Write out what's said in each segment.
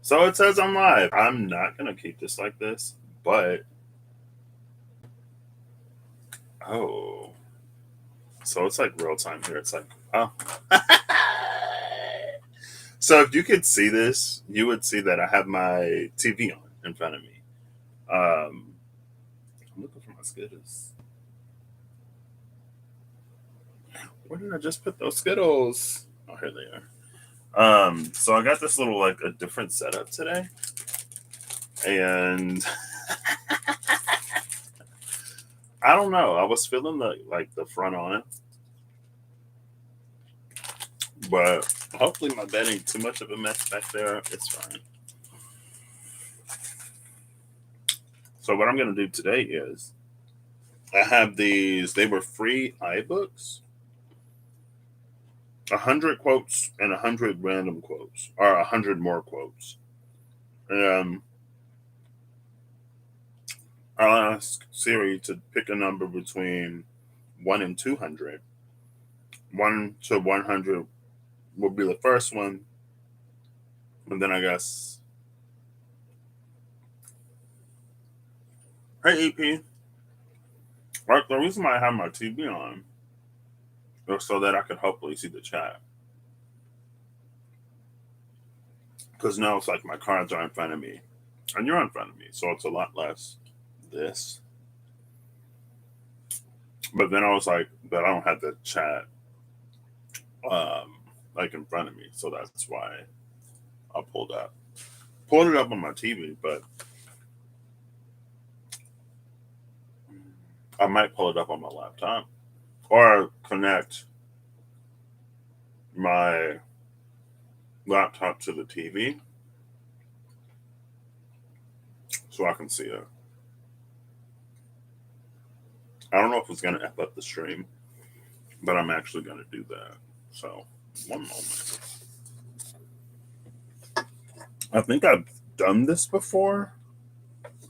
So it says I'm live. I'm not going to keep this like this, but. Oh. So it's like real time here. It's like, oh. So if you could see this, you would see that I have my TV on in front of me. I'm looking for my Skittles. Where did I just put those Skittles? Oh, here they are. So I got this little like a different setup today, and I don't know. I was feeling the front on it, but hopefully my bed ain't too much of a mess back there. It's fine. So what I'm gonna do today is I have these. They were free iBooks. 100 quotes and 100 random quotes, or 100 more quotes. And I'll ask Siri to pick a number between 1 and 200. 1 to 100 will be the first one, and then I guess. Hey EP, right? The reason why I have my TV on is so that I could hopefully see the chat. Because now it's like my cards are in front of me, and you're in front of me, so it's a lot less this. But then I was like, but I don't have the chat like in front of me, so that's why I pulled it up on my TV, but I might pull it up on my laptop or connect my laptop to the TV so I can see it. I don't know if it's going to F up the stream, but I'm actually going to do that. So, one moment. I think I've done this before,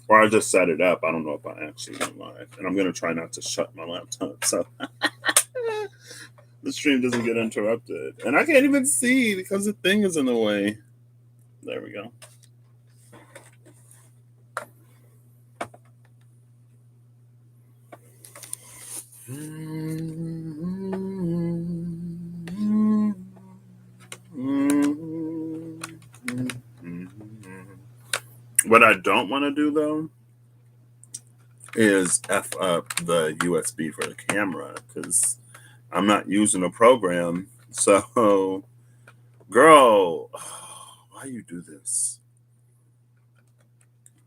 or I just set it up. I don't know if I actually went live. And I'm going to try not to shut my laptop so the stream doesn't get interrupted. And I can't even see because the thing is in the way. There we go. What I don't want to do though is F up the USB for the camera because I'm not using a program. So, girl, why you do this?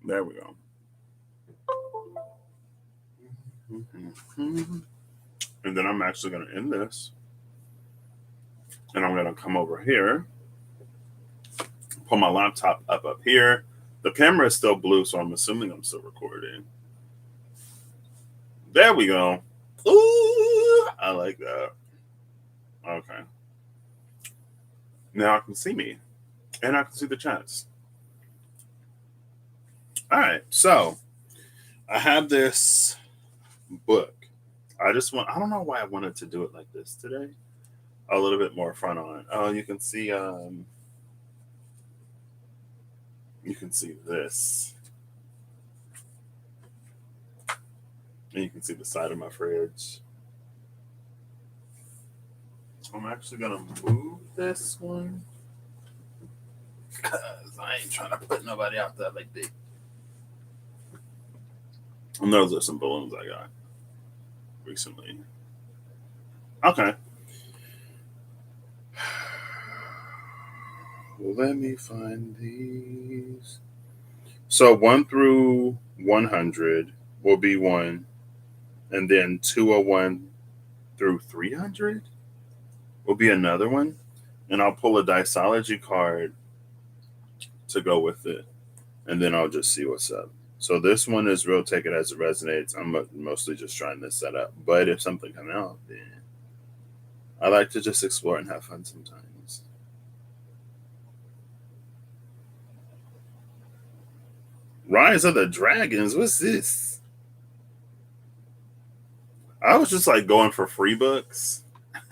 There we go. And then I'm actually going to end this. And I'm going to come over here, pull my laptop up here. The camera is still blue, so I'm assuming I'm still recording. There we go. Ooh, I like that. Okay. Now I can see me, and I can see the chats. All right, so I have this book. I don't know why I wanted to do it like this today. A little bit more front on. Oh, you can see this. And you can see the side of my fridge. I'm actually gonna move this one because I ain't trying to put nobody out there like that. And those are some balloons I got recently. Okay. Let me find these. So 1 through 100 will be one, and then 201 through 300 will be another one, and I'll pull a Diceology card to go with it, and then I'll just see what's up. So this one is real, take it as it resonates. I'm mostly just trying this set up, but if something comes out, then I like to just explore and have fun sometimes. Rise of the Dragons, what's this? I was just like going for free books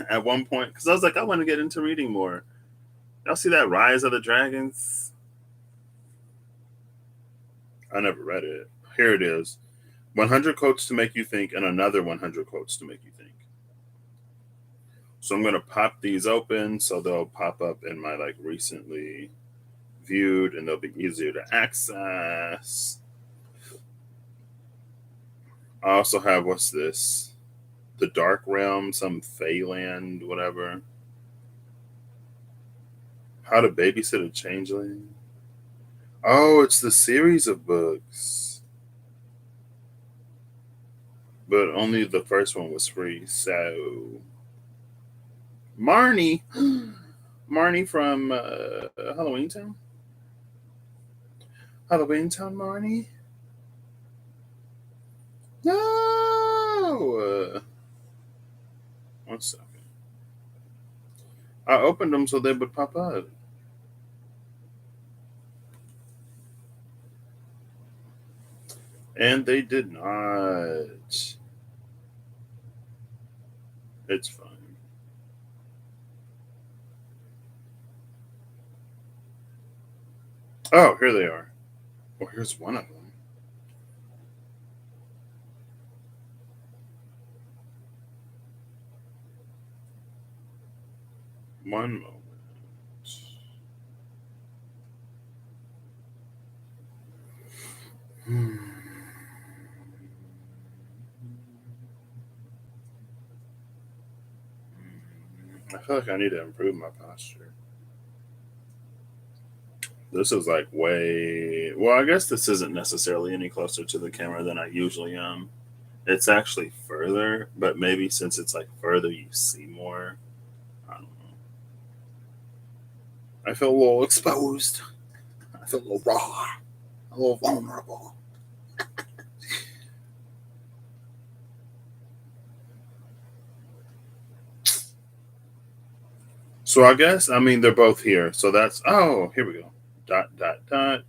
at one point because I was like, I want to get into reading more. Y'all see that Rise of the Dragons? I never read it. Here it is. 100 quotes to make you think, and another 100 quotes to make you think. So I'm going to pop these open so they'll pop up in my like recently viewed and they'll be easier to access. I also have, what's this? The Dark Realm, some Feyland, whatever. How to Babysit a Changeling. Oh, it's the series of books. But only the first one was free. So, Marnie. Marnie from Halloween Town. Halloween Town, Marnie. No. 1 second. I opened them so they would pop up. And they did not. It's fine. Oh, here they are. Well, here's one of them. One moment. I feel like I need to improve my posture. This is like way. Well, I guess this isn't necessarily any closer to the camera than I usually am. It's actually further, but maybe since it's like further, you see more. I don't know. I feel a little exposed. I feel a little raw, a little vulnerable. So I guess they're both here. So that's here we go. Dot dot dot.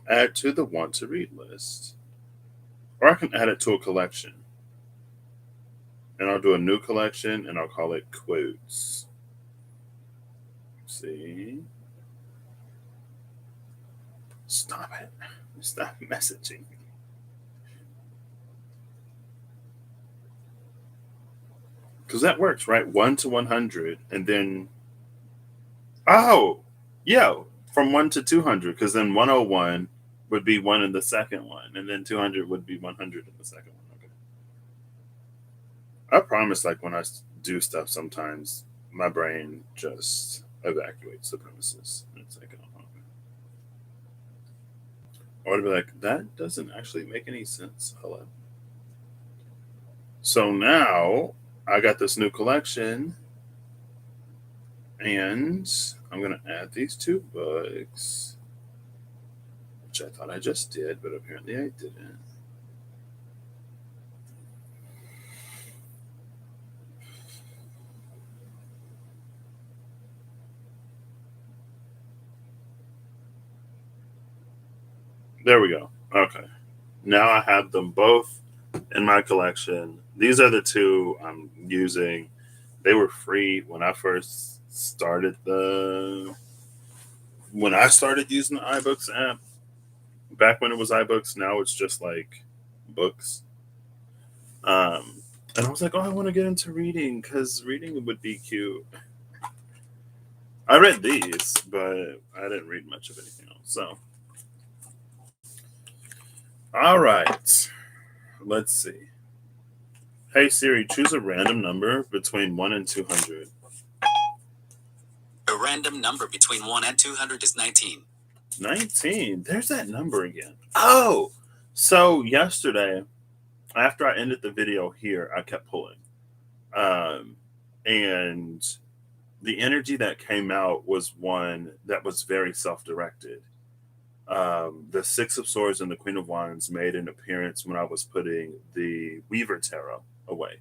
Add to the want to read list, or I can add it to a collection, and I'll do a new collection, and I'll call it quotes. See, stop it! Stop messaging me. Because that works, right? 1 to 100, and then yeah, from 1 to 200. Because then 101 would be one in the second one, and then 200 would be 100 in the second one. Okay. I promise, like when I do stuff, sometimes my brain just evacuates the premises. It's like, oh, okay. Or I'd be like, that doesn't actually make any sense. Hello. So now I got this new collection, and I'm gonna add these 2 books, which I thought I just did, but apparently I didn't. There we go. Okay. Now I have them both in my collection. These are the 2 I'm using. They were free when I first started when I started using the iBooks app. Back when it was iBooks, now it's just like books. And I was like, oh, I want to get into reading because reading would be cute. I read these, but I didn't read much of anything else. So, all right, let's see. Hey Siri, choose a random number between 1 and 200. A random number between 1 and 200 is 19. 19. There's that number again. Oh, so yesterday, after I ended the video here, I kept pulling. And the energy that came out was one that was very self directed. The Six of Swords and the Queen of Wands made an appearance when I was putting the Weaver Tarot away.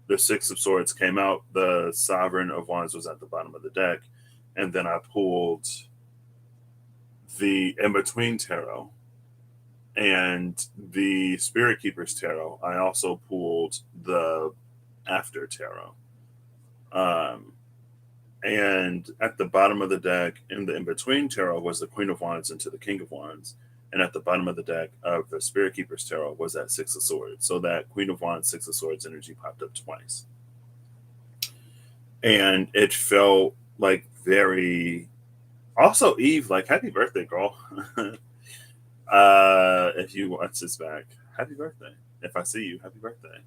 The Six of Swords came out, the Sovereign of Wands was at the bottom of the deck, and then I pulled the In Between Tarot and the Spirit Keepers Tarot. I also pulled the After Tarot. Um, And at the bottom of the deck, in the in between tarot, was the Queen of Wands into the King of Wands. And at the bottom of the deck of the Spirit Keeper's tarot was that Six of Swords. So that Queen of Wands, Six of Swords energy popped up twice. And it felt like very. Also, Eve, like, happy birthday, girl. If you watch this back, happy birthday. If I see you, happy birthday.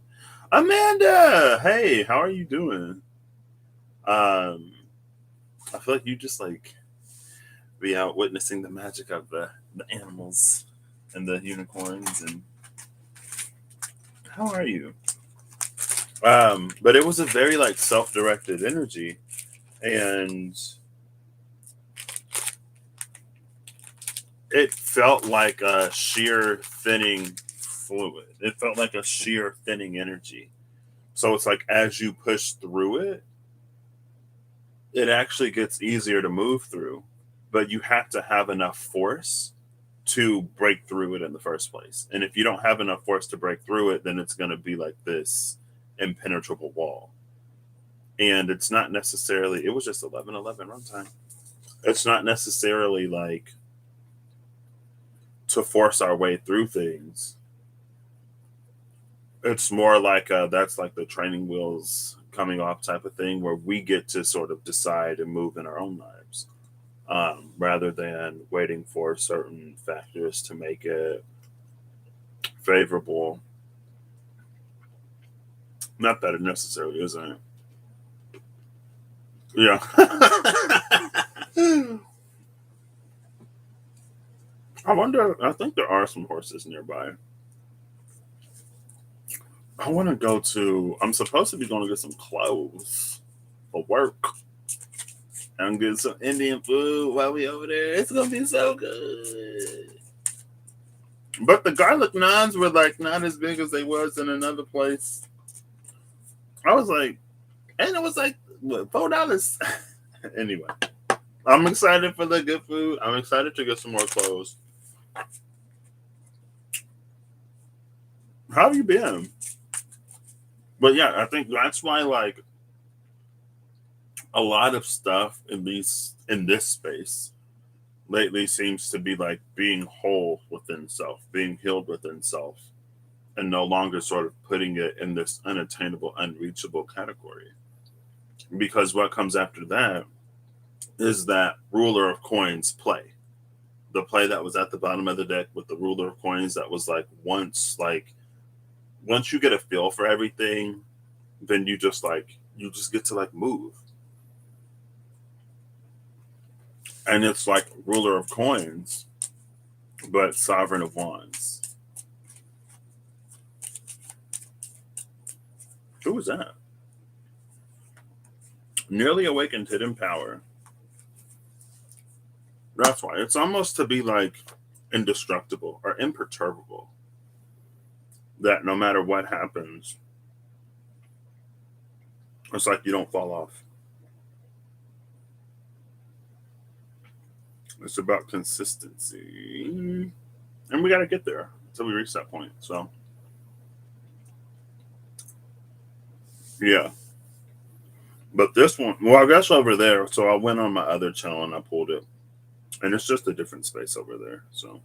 Amanda, hey, how are you doing? I feel like you just like be out witnessing the magic of the animals and the unicorns. And how are you? But it was a very like self-directed energy, and it felt like a sheer thinning fluid. It felt like a sheer thinning energy. So it's like as you push through it, it actually gets easier to move through, but you have to have enough force to break through it in the first place. And if you don't have enough force to break through it, then it's going to be like this impenetrable wall. And it's not necessarily, it was just 11:11 runtime. It's not necessarily like to force our way through things. It's more like that's like the training wheels coming off type of thing where we get to sort of decide and move in our own lives, rather than waiting for certain factors to make it favorable. Not that it necessarily isn't. Yeah. I wonder, I think there are some horses nearby. I want to go to, I'm supposed to be going to get some clothes for work and get some Indian food while we over there. It's going to be so good. But the garlic naans were like not as big as they was in another place. I was like, and it was like, what, $4? Anyway, I'm excited for the good food. I'm excited to get some more clothes. How have you been? But yeah, I think that's why like a lot of stuff in this space lately seems to be like being whole within self, being healed within self, and no longer sort of putting it in this unattainable, unreachable category. Because what comes after that is that ruler of coins play. The play that was at the bottom of the deck with the ruler of coins that was once you get a feel for everything, then you just get to like move. And it's like ruler of coins, but sovereign of wands. Who was that? Nearly awakened hidden power. That's why it's almost to be like indestructible or imperturbable. That no matter what happens, it's like you don't fall off. It's about consistency. And we got to get there until we reach that point. So, yeah. But this one, well, I guess over there. So I went on my other channel and I pulled it. And it's just a different space over there. So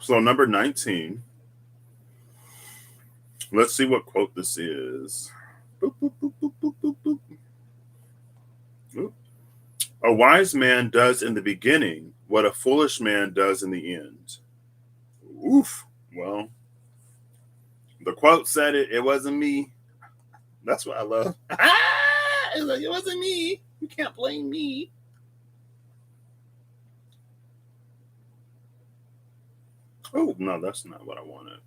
number 19. Let's see what quote this is. Boop, boop, boop, boop, boop, boop, boop. Oop. A wise man does in the beginning what a foolish man does in the end. Oof. Well, the quote said it. It wasn't me. That's what I love. It's like, it wasn't me. You can't blame me. Oh, no, that's not what I wanted.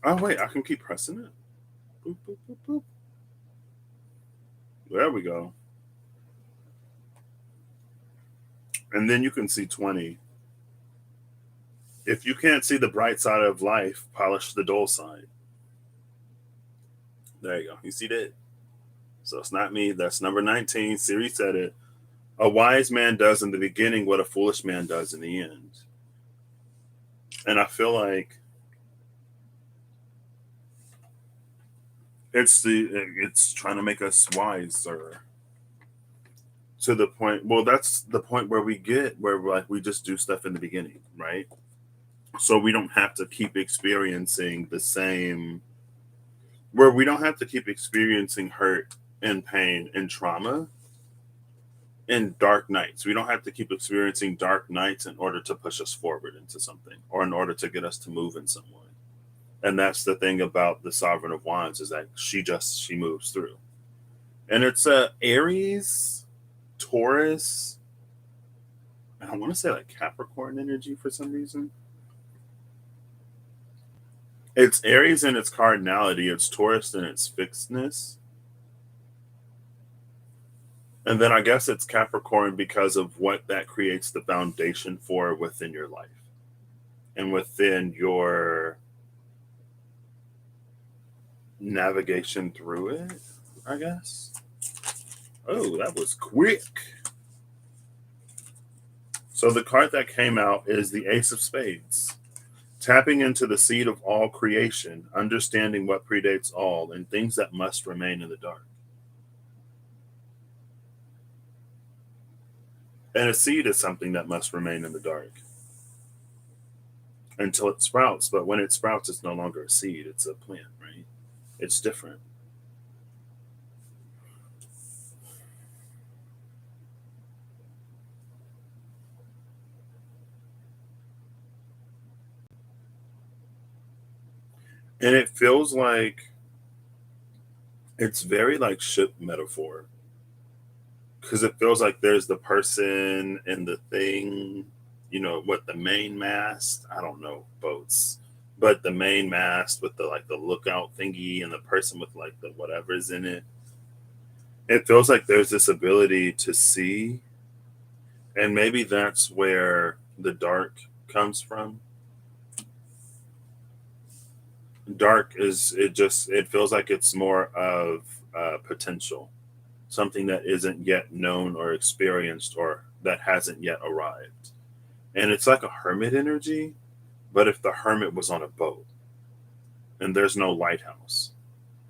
Oh, wait, I can keep pressing it. Boop, boop, boop, boop. There we go. And then you can see 20. If you can't see the bright side of life, polish the dull side. There you go. You see that? So it's not me. That's number 19. Siri said it. A wise man does in the beginning what a foolish man does in the end. And I feel like It's trying to make us wiser to the point. Well, that's the point where we get where like we just do stuff in the beginning, right? So we don't have to keep experiencing the same. Where we don't have to keep experiencing hurt and pain and trauma in dark nights. We don't have to keep experiencing dark nights in order to push us forward into something or in order to get us to move in some way. And that's the thing about the Sovereign of Wands is that she moves through. And it's Aries, Taurus, and I want to say like Capricorn energy for some reason. It's Aries in its cardinality, it's Taurus in its fixedness. And then I guess it's Capricorn because of what that creates the foundation for within your life and within your navigation through it, I guess. Oh, that was quick. So the card that came out is the Ace of Spades. Tapping into the seed of all creation, understanding what predates all, and things that must remain in the dark. And a seed is something that must remain in the dark until it sprouts. But when it sprouts, it's no longer a seed, it's a plant, right? It's different. And it feels like it's very like ship metaphor because it feels like there's the person and the thing, what the main mast, I don't know boats, but the main mast with the like the lookout thingy and the person with like the whatever's in it. It feels like there's this ability to see, and maybe that's where the dark comes from. Dark is it feels like it's more of potential, something that isn't yet known or experienced or that hasn't yet arrived. And it's like a hermit energy, but if the hermit was on a boat and there's no lighthouse.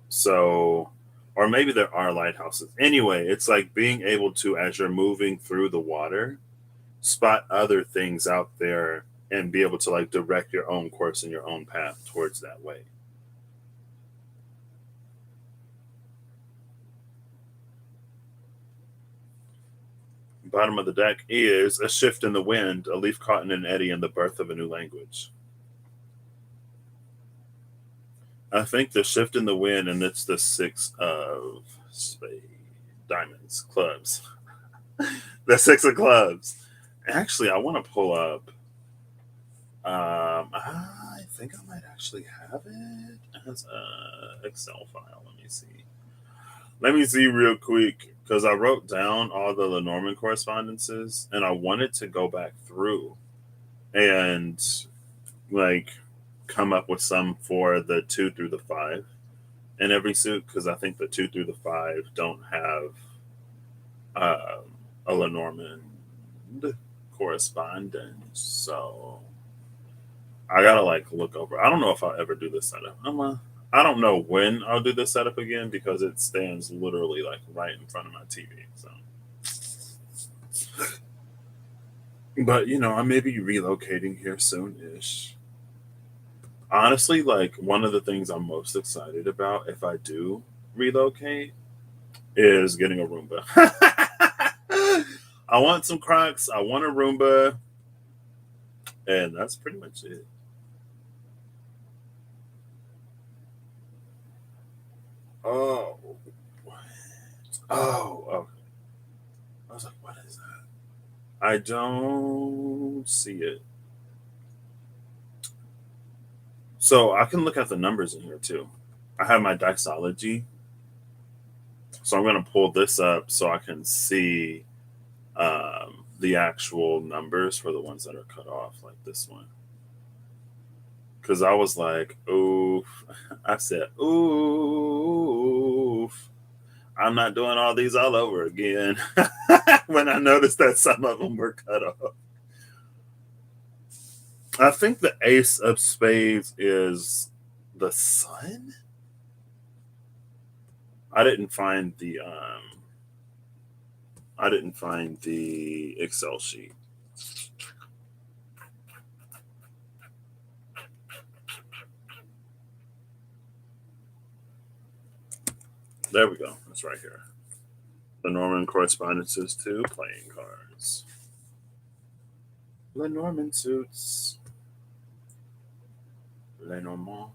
So, or maybe there are lighthouses. Anyway, it's like being able to, as you're moving through the water, spot other things out there and be able to like direct your own course and your own path towards that way. Bottom of the deck is a shift in the wind, a leaf caught in an eddy, and the birth of a new language. I think the shift in the wind, and it's the six of spades, diamonds, clubs. The six of clubs. Actually, I want to pull up. I think I might actually have it as a Excel file. Let me see. Let me see real quick because I wrote down all the Lenormand correspondences, and I wanted to go back through and like come up with some for the 2 through the 5 in every suit because I think the 2 through the 5 don't have a Lenormand correspondence. So I gotta like look over. I don't know if I'll ever do this setup. I don't know when I'll do this setup again because it stands literally like right in front of my TV. So, but I may be relocating here soon-ish. Honestly, like one of the things I'm most excited about if I do relocate is getting a Roomba. I want some Crocs. I want a Roomba, and that's pretty much it. Oh, what? Oh, okay. I was like, what is that? I don't see it. So I can look at the numbers in here too. I have my Dixology. So I'm going to pull this up so I can see the actual numbers for the ones that are cut off, like this one. Because I was like, oof. I said, oof. I'm not doing all these all over again when I noticed that some of them were cut off. I think the Ace of Spades is the sun. I didn't find the Excel sheet. There we go. It's right here. The Norman correspondences to playing cards. Lenormand suits. Lenormand.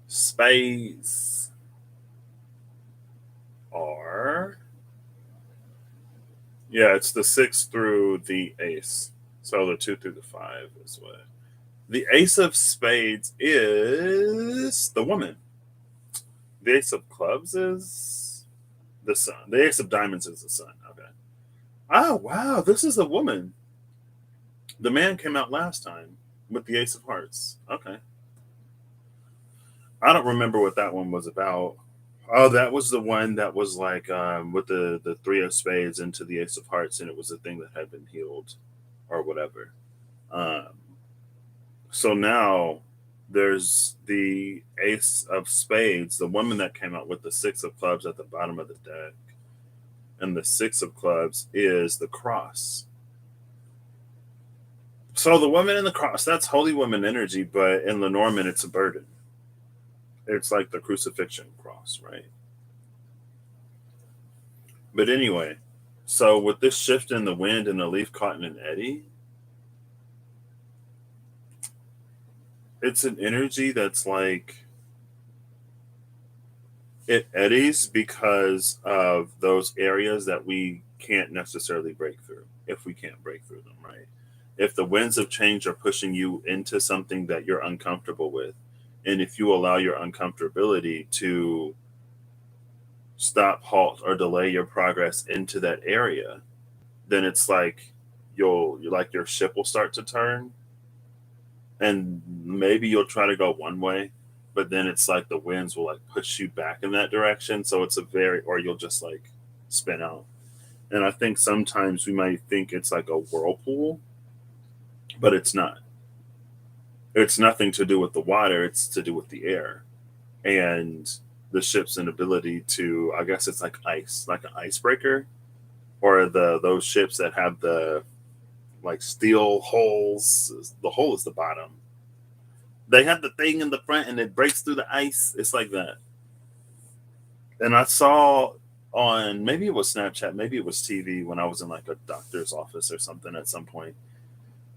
Spades are. Yeah, it's the 6 through the ace. So the 2 through the 5 is what. The ace of spades is the woman. The ace of clubs is the sun. The ace of diamonds is the sun. Okay. Oh, wow. This is the woman. The man came out last time with the ace of hearts. Okay. I don't remember what that one was about. Oh, that was the one that was like with the 3 of spades into the ace of hearts, and it was a thing that had been healed or whatever. Um, so now there's the ace of spades, the woman that came out with the 6 of clubs at the bottom of the deck, and the 6 of clubs is the cross. So the woman in the cross, that's holy woman energy, but in Lenormand, it's a burden. It's like the crucifixion cross, right? But anyway, so with this shift in the wind and the leaf caught in an eddy, it's an energy that's like it eddies because of those areas that we can't necessarily break through if we can't break through them, right? If the winds of change are pushing you into something that you're uncomfortable with, and if you allow your uncomfortability to stop, halt, or delay your progress into that area, then it's like your ship will start to turn, and maybe you'll try to go one way, but then it's like the winds will like push you back in that direction. So it's a very, or you'll just like spin out. And I think sometimes we might think it's like a whirlpool, but it's not. It's nothing to do with the water, it's to do with the air and the ship's inability to, I guess it's like ice, like an icebreaker, or those ships that have the like steel holes. The hole is the bottom. They have the thing in the front and it breaks through the ice. It's like that. And I saw on, maybe it was Snapchat, maybe it was TV when I was in like a doctor's office or something at some point.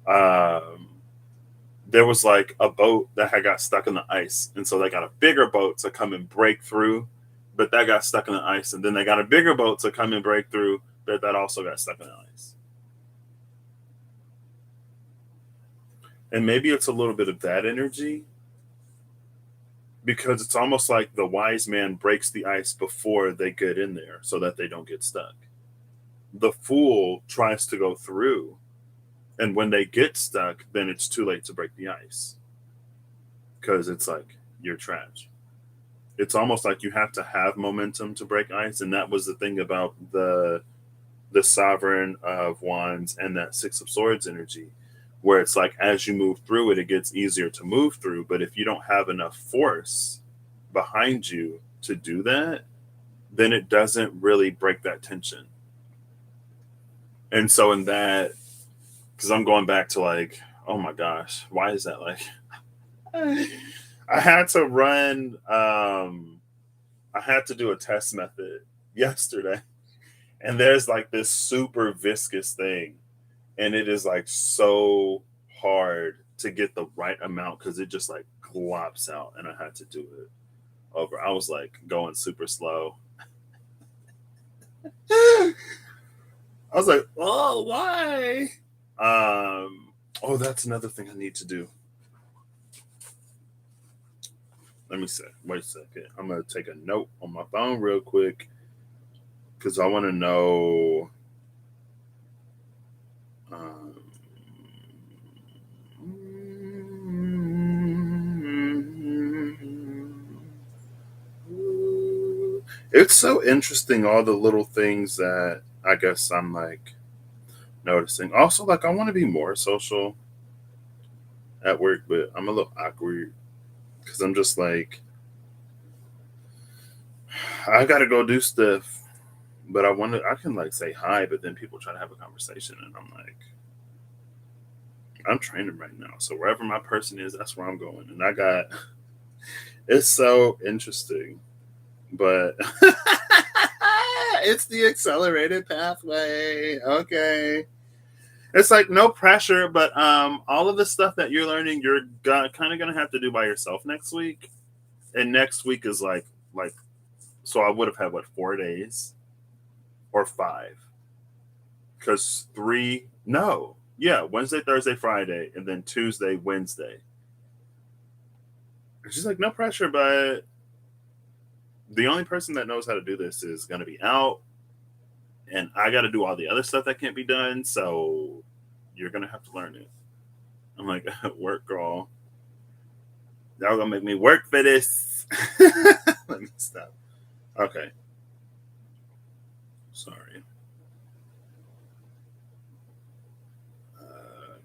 Um, there was like a boat that had got stuck in the ice, and so they got a bigger boat to come and break through, but that got stuck in the ice, and then they got a bigger boat to come and break through, but that also got stuck in the ice. And maybe it's a little bit of that energy because it's almost like the wise man breaks the ice before they get in there so that they don't get stuck. The fool tries to go through, and when they get stuck, then it's too late to break the ice because it's like you're trapped. It's almost like you have to have momentum to break ice, and that was the thing about the sovereign of wands and that 6 of swords energy, where it's like as you move through it, it gets easier to move through. But if you don't have enough force behind you to do that, then it doesn't really break that tension. And so in that, because I'm going back to like, oh my gosh, why is that like? I had to run. I had to do a test method yesterday, and there's like this super viscous thing, and it is like so hard to get the right amount because it just like glops out, and I had to do it over. I was like going super slow. I was like, oh, why? Oh, that's another thing I need to do. Let me see. Wait a second. I'm gonna take a note on my phone real quick because I want to know. Um, it's so interesting, all the little things that I guess I'm like noticing. Also, like I want to be more social at work, but I'm a little awkward because I'm just like I gotta go do stuff, but I can like say hi, but then people try to have a conversation, and I'm like, I'm training right now, so wherever my person is, that's where I'm going. And I got it's so interesting, but it's the accelerated pathway. Okay. It's like no pressure, but all of the stuff that you're learning, you're kind of gonna have to do by yourself next week. And next week is like so I would have had what 4 days or five because three no yeah Wednesday, Thursday, Friday, and then Tuesday, Wednesday. It's just like no pressure, but the only person that knows how to do this is gonna be out, and I got to do all the other stuff that can't be done. So you're gonna have to learn it. I'm like, work, girl. Y'all gonna make me work for this. Let me stop. Okay. Sorry. Uh,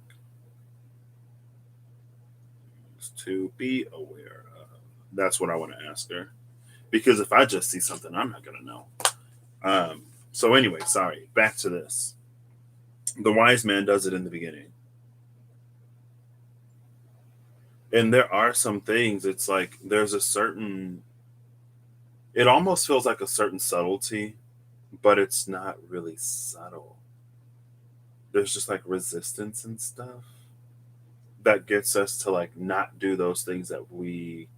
to be aware of. That's what I want to ask her. Because if I just see something, I'm not gonna know. So anyway, sorry. Back to this. The wise man does it in the beginning. And there are some things, it's like there's a certain it almost feels like a certain subtlety, but it's not really subtle. There's just like resistance and stuff that gets us to like not do those things that we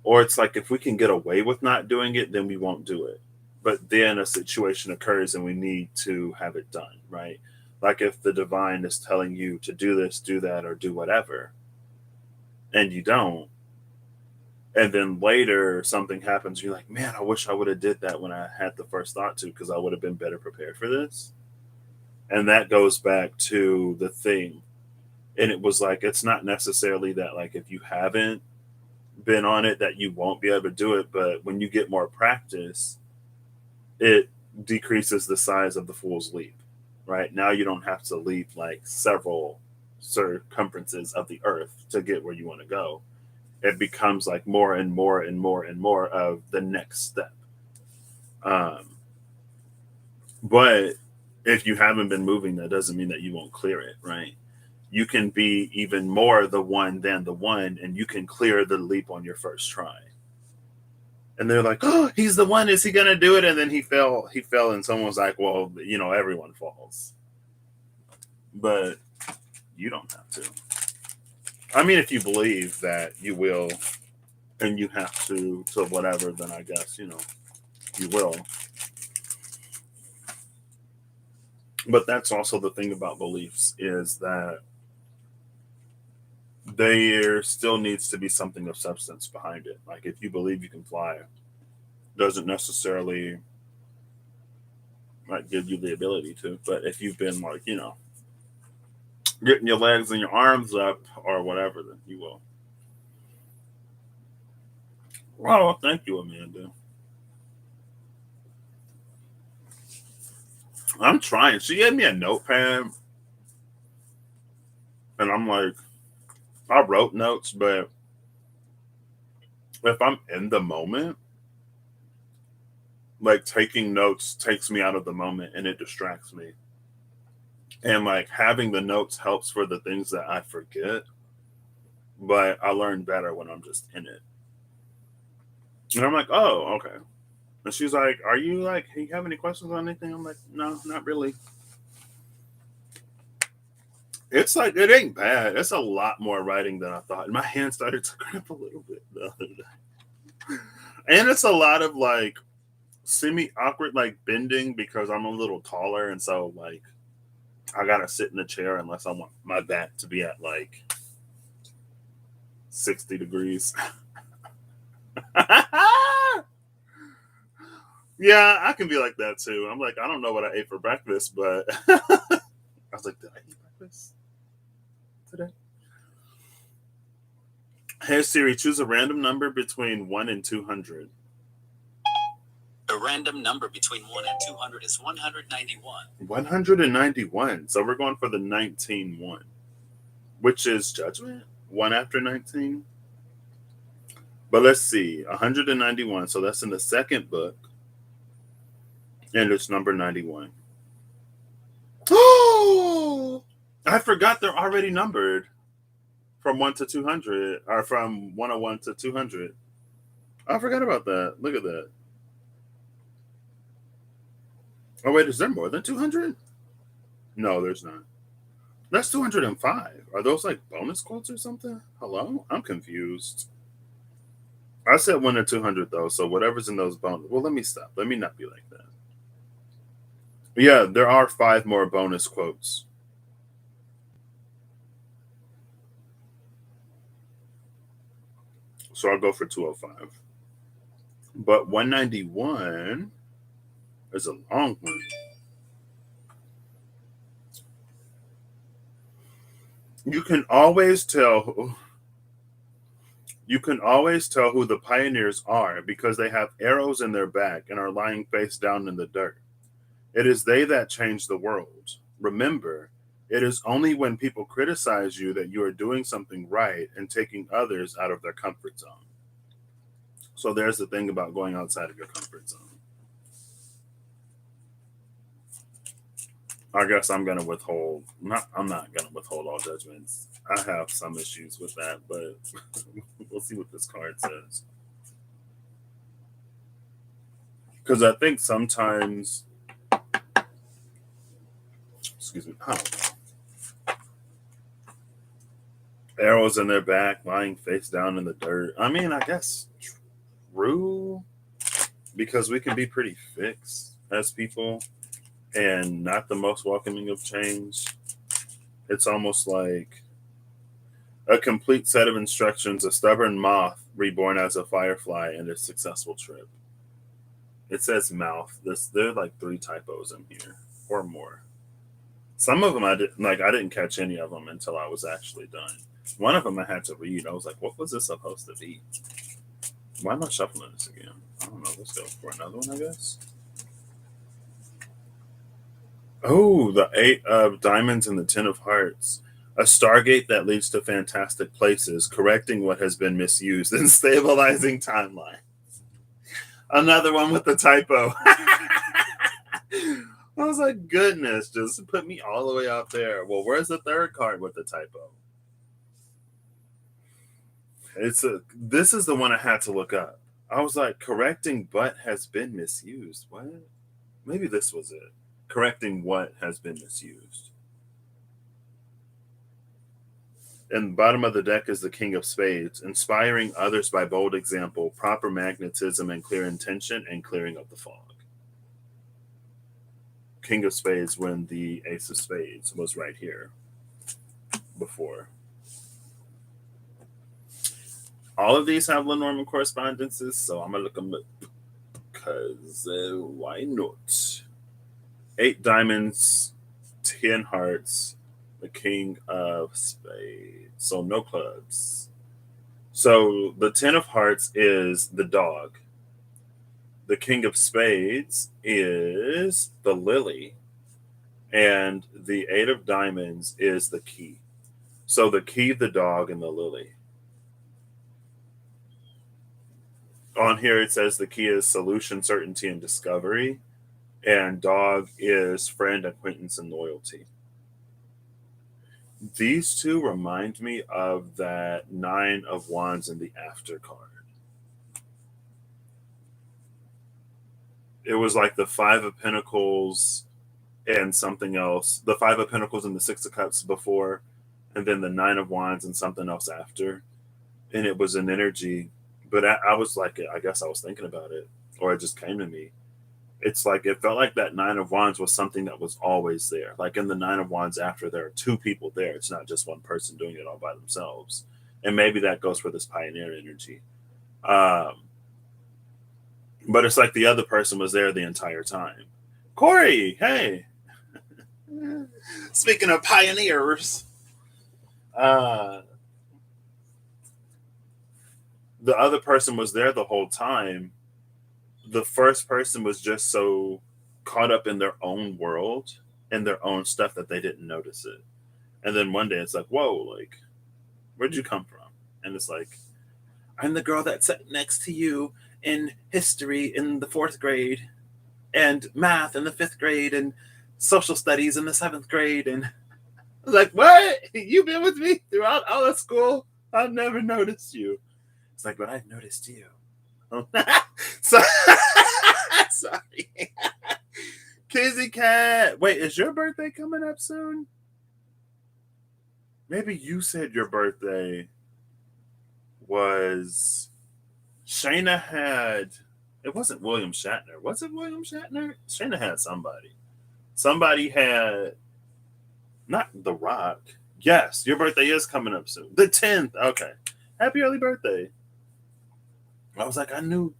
or it's like if we can get away with not doing it, then we won't do it. But then a situation occurs and we need to have it done, right? Like if the divine is telling you to do this, do that, or do whatever, and you don't, and then later something happens, you're like, man, I wish I would have did that when I had the first thought to, because I would have been better prepared for this. And that goes back to the thing. And it was like it's not necessarily that like if you haven't been on it that you won't be able to do it, but when you get more practice, it decreases the size of the fool's leap. Right now, you don't have to leap like several circumferences of the earth to get where you want to go. It becomes like more and more and more and more of the next step. Um, but if you haven't been moving, that doesn't mean that you won't clear it, right? You can be even more the one than the one, and you can clear the leap on your first try. And they're like, "Oh, he's the one. Is he gonna do it?" And then he fell. He fell, and someone was like, "Well, everyone falls, but you don't have to." I mean, if you believe that you will, and you have to whatever, then I guess you will. But that's also the thing about beliefs is that there still needs to be something of substance behind it. Like if you believe you can fly, doesn't necessarily like give you the ability to. But if you've been like getting your legs and your arms up or whatever, then you will. Well, thank you, Amanda. I'm trying. She gave me a notepad, and I'm like, I wrote notes, but if I'm in the moment, like taking notes takes me out of the moment and it distracts me. And like having the notes helps for the things that I forget, but I learn better when I'm just in it. And I'm like, oh, okay. And she's like, are you like, hey, you have any questions on anything? I'm like, no, not really. It's like, it ain't bad. It's a lot more writing than I thought. And my hand started to cramp a little bit the other day. And it's a lot of like semi awkward, like bending because I'm a little taller. And so, like, I gotta sit in the chair unless I want my back to be at like 60 degrees. Yeah, I can be like that too. I'm like, I don't know what I ate for breakfast, but I was like, did I eat breakfast today? Hey Siri, choose a random number between 1 and 200. A random number between 1 and 200 is 191. 191. So we're going for the 19 one, which is judgment. 1 after 19. But let's see, 191. So that's in the second book, and it's number 91. Oh, I forgot they're already numbered from 1 to 200, or from 101 to 200. I forgot about that. Look at that. Oh, wait, is there more than 200? No, there's not. That's 205. Are those like bonus quotes or something? Hello? I'm confused. I said 1 to 200 though, so whatever's in those bonus. Well, let me stop. Let me not be like that. Yeah, there are 5 more bonus quotes. So I'll go for 205. But 191 is a long one. You can always tell who the pioneers are because they have arrows in their back and are lying face down in the dirt. It is they that change the world. Remember, it is only when people criticize you that you are doing something right and taking others out of their comfort zone. So there's the thing about going outside of your comfort zone. I guess I'm gonna withhold. I'm not gonna withhold all judgments. I have some issues with that, but we'll see what this card says. Because I think sometimes, excuse me, arrows in their back, lying face down in the dirt. I mean, I guess true, because we can be pretty fixed as people and not the most welcoming of change. It's almost like a complete set of instructions, a stubborn moth reborn as a firefly, and a successful trip. It says mouth. There are like 3 typos in here or more. Some of them I didn't catch any of them until I was actually done. One of them I had to read. I was like, what was this supposed to be? Why am I shuffling this again? I don't know. Let's go for another one, I guess. Oh, the 8 of diamonds and the 10 of hearts. A stargate that leads to fantastic places, correcting what has been misused and stabilizing timeline. Another one with the typo. I was like, goodness, just put me all the way out there. Well, where's the third card with the typo? This is the one I had to look up. I was like, correcting but has been misused. What? Maybe this was it. Correcting what has been misused. And the bottom of the deck is the King of Spades, inspiring others by bold example, proper magnetism and clear intention, and clearing of the fog. King of Spades when the Ace of Spades was right here before. All of these have Lenormand correspondences, so I'm going to look them up because why not? 8 diamonds, 10 hearts, the King of Spades. So no clubs. So the 10 of hearts is the dog. The King of Spades is the lily. And the 8 of diamonds is the key. So the key, the dog, and the lily. On here it says the key is solution, certainty, and discovery. And dog is friend, acquaintance, and loyalty. These 2 remind me of that 9 of wands in the after card. It was like the 5 of pentacles and something else. The 5 of pentacles and the 6 of cups before, and then the 9 of wands and something else after. And it was an energy. But I was like, I guess I was thinking about it, or it just came to me. It's like it felt like that 9 of wands was something that was always there. Like in the 9 of wands after, there are 2 people there. It's not just one person doing it all by themselves. And maybe that goes for this pioneer energy. But it's like the other person was there the entire time. Corey, hey. Speaking of pioneers, the other person was there the whole time. The first person was just so caught up in their own world and their own stuff that they didn't notice it. And then one day it's like, whoa, like, where'd you come from? And it's like, I'm the girl that sat next to you in history in the 4th grade, and math in the 5th grade, and social studies in the 7th grade. And I was like, what? You've been with me throughout all of school? I've never noticed you. It's like, but I've noticed you. So, sorry. Kizzy Cat. Wait, is your birthday coming up soon? Maybe you said your birthday was. Shayna had. It wasn't William Shatner. Was it William Shatner? Shayna had somebody. Somebody had. Not The Rock. Yes, your birthday is coming up soon. The 10th. Okay. Happy early birthday. I was like, I know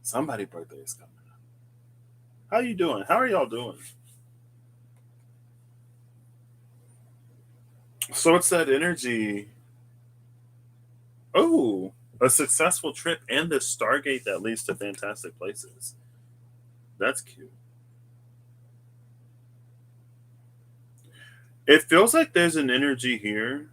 somebody's birthday is coming up. How you doing? How are y'all doing? So it's that energy. Oh, a successful trip and this Stargate that leads to fantastic places. That's cute. It feels like there's an energy here.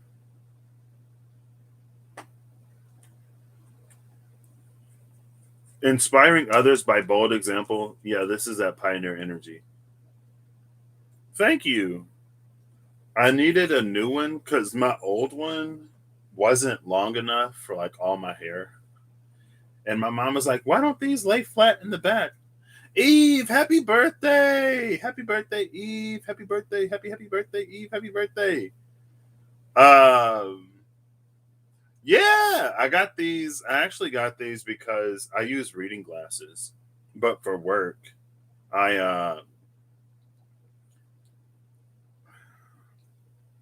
Inspiring others by bold example. Yeah, this is that pioneer energy. Thank you. I needed a new one because my old one wasn't long enough for like all my hair. And my mom was like, why don't these lay flat in the back? Eve, happy birthday! Happy birthday, Eve! Happy birthday, happy birthday, Eve! Happy birthday! Um, yeah, I got these. I actually got these because I use reading glasses, but for work, I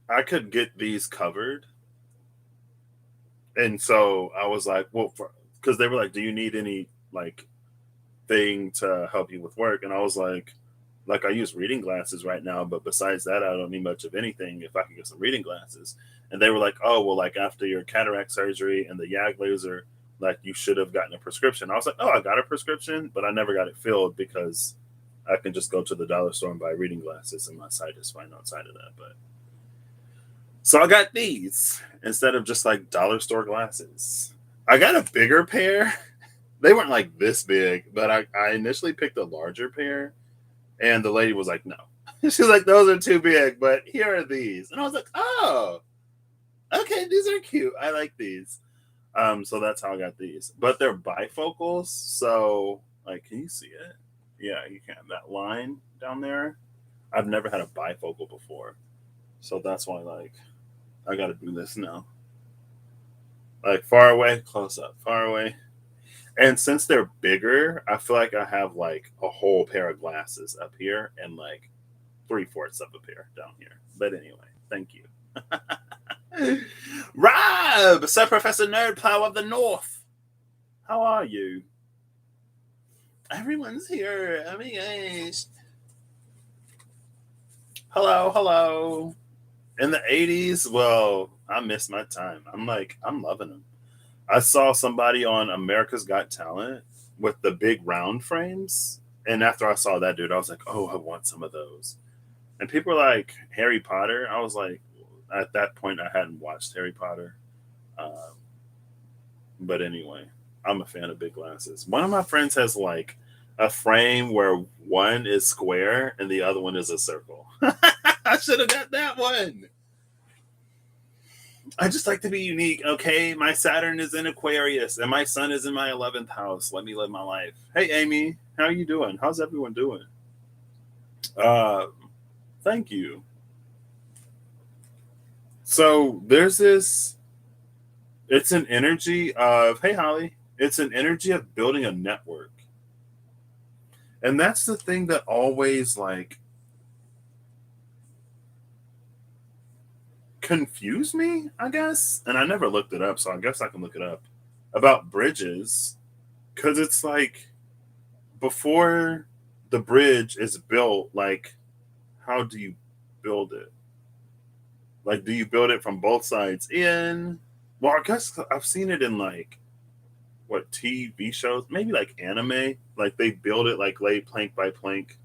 I could get these covered, and so I was like, well, because they were like, do you need any like thing to help you with work? And I was like I use reading glasses right now, but besides that, I don't need much of anything if I can get some reading glasses. And they were like, oh, well, like after your cataract surgery and the YAG laser, like you should have gotten a prescription. I was like, oh, I got a prescription, but I never got it filled because I can just go to the dollar store and buy reading glasses, and my sight is fine outside of that. But so I got these instead of just like dollar store glasses. I got a bigger pair. They weren't like this big, but I initially picked a larger pair, and the lady was like, no. She's like, those are too big, but here are these. And I was like, oh, okay, these are cute. I like these. So that's how I got these. But they're bifocals, so like, can you see it? Yeah, you can. That line down there. I've never had a bifocal before, so that's why like I got to do this now. Like far away, close up, far away. And since they're bigger, I feel like I have like a whole pair of glasses up here and like 3/4 of a pair down here. But anyway, thank you. Rob, Sir Professor Nerdplow of the North. How are you? Everyone's here. Oh my gosh. Hello, hello. In the 80s, well, I missed my time. I'm loving them. I saw somebody on America's Got Talent with the big round frames. And after I saw that dude, I was like, oh, I want some of those. And people were like, Harry Potter. I was like, at that point, I hadn't watched Harry Potter. Um, but anyway, I'm a fan of big glasses. One of my friends has like a frame where one is square and the other one is a circle. I should have got that one. I just like to be unique. Okay, my Saturn is in Aquarius and my sun is in my 11th house. Let me live my life. Hey, Amy, how are you doing? How's everyone doing? Uh, Thank you. So there's this. It's an energy of hey, Holly. It's an energy of building a network, and that's the thing that always like confused me. I guess, and I never looked it up, so I guess I can look it up about bridges because it's like before the bridge is built, like how do you build it? Like, do you build it from both sides in? Well, I guess I've seen it in like what TV shows, maybe like anime. Like they build it like lay plank by plank,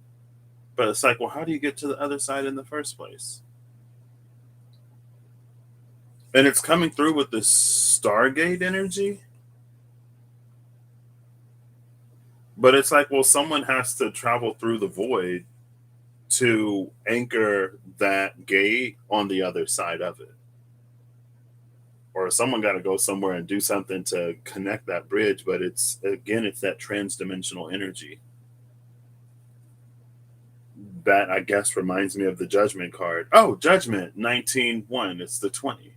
but it's like, well, how do you get to the other side in the first place? And it's coming through with this Stargate energy. But it's like, well, someone has to travel through the void to anchor that gate on the other side of it. Or someone got to go somewhere and do something to connect that bridge. But it's, again, it's that transdimensional energy that I guess reminds me of the judgment card. Oh, judgment 19-1. It's the 20.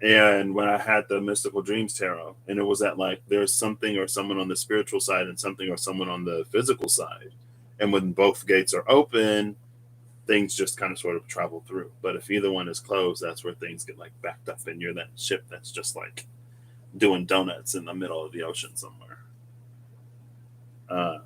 And when I had the mystical dreams tarot, and it was that like there's something or someone on the spiritual side and something or someone on the physical side. And when both gates are open, things just kind of sort of travel through. But if either one is closed, that's where things get like backed up, and you're that ship that's just like doing donuts in the middle of the ocean somewhere. Um,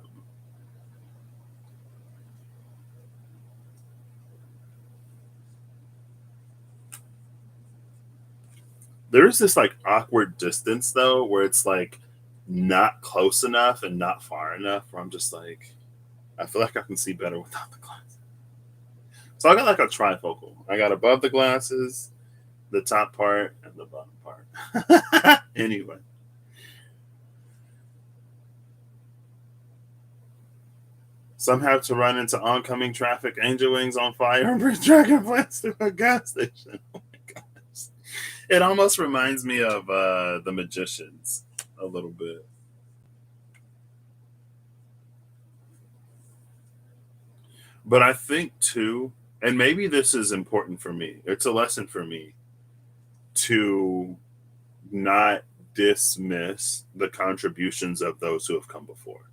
there is this like awkward distance though, where it's like not close enough and not far enough, where I'm just like, I feel like I can see better without the glasses. So I got like a trifocal. I got above the glasses, the top part, and the bottom part. Anyway. Some have to run into oncoming traffic, angel wings on fire, and bring dragonflies to a gas station. Oh my gosh. It almost reminds me of The Magicians a little bit. But I think too, and maybe this is important for me, it's a lesson for me to not dismiss the contributions of those who have come before.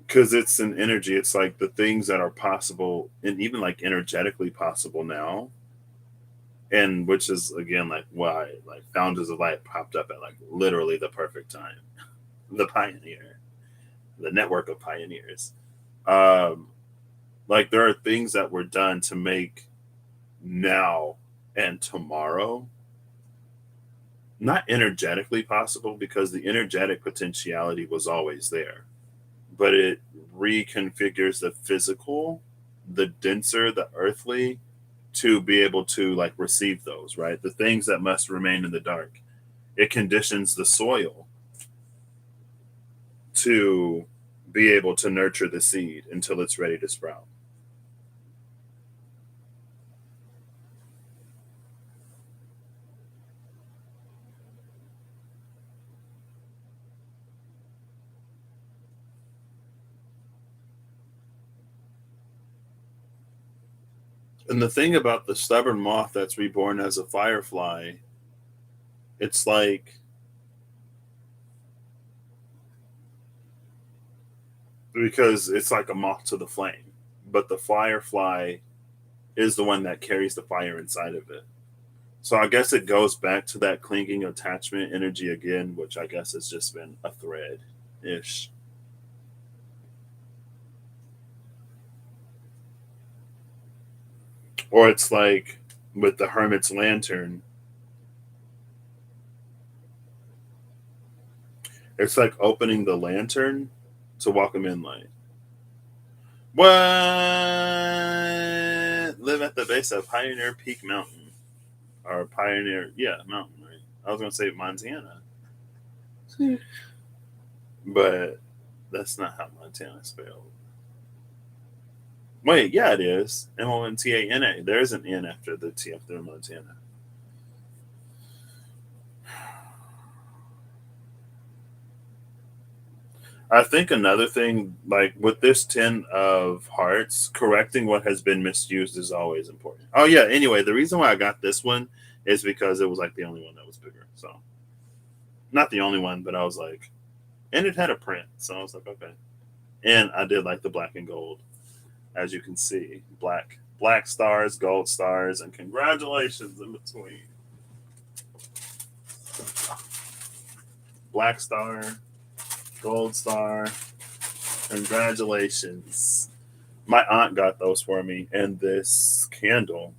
Because it's an energy, it's like the things that are possible and even like energetically possible now, and which is again like why like Founders of Light popped up at like literally the perfect time. The pioneer, the network of pioneers. um like there are things that were done to make now and tomorrow not energetically possible, because the energetic potentiality was always there, but it reconfigures the physical, the denser, the earthly, to be able to like receive those, right? The things that must remain in the dark. It conditions the soil to be able to nurture the seed until it's ready to sprout. And the thing about the stubborn moth that's reborn as a firefly, it's like because it's like a moth to the flame, but the firefly is the one that carries the fire inside of it. So I guess it goes back to that clinging attachment energy again, which I guess has just been a thread ish. Or it's like with the hermit's lantern, it's like opening the lantern to welcome in light. What? Live at the base of Pioneer Peak Mountain. Or Pioneer, yeah, Mountain, right? I was going to say Montana. But that's not how Montana spelled. Wait, yeah, it is. Montana. There is an N after the T after Montana. I think another thing, like with this 10 of hearts, correcting what has been misused is always important. Oh, yeah. Anyway, the reason why I got this one is because it was like the only one that was bigger. So, not the only one, but I was like, and it had a print. So I was like, okay. And I did like the black and gold, as you can see. Black stars, gold stars, and congratulations in between. Black star, gold star, congratulations. My aunt got those for me, and this candle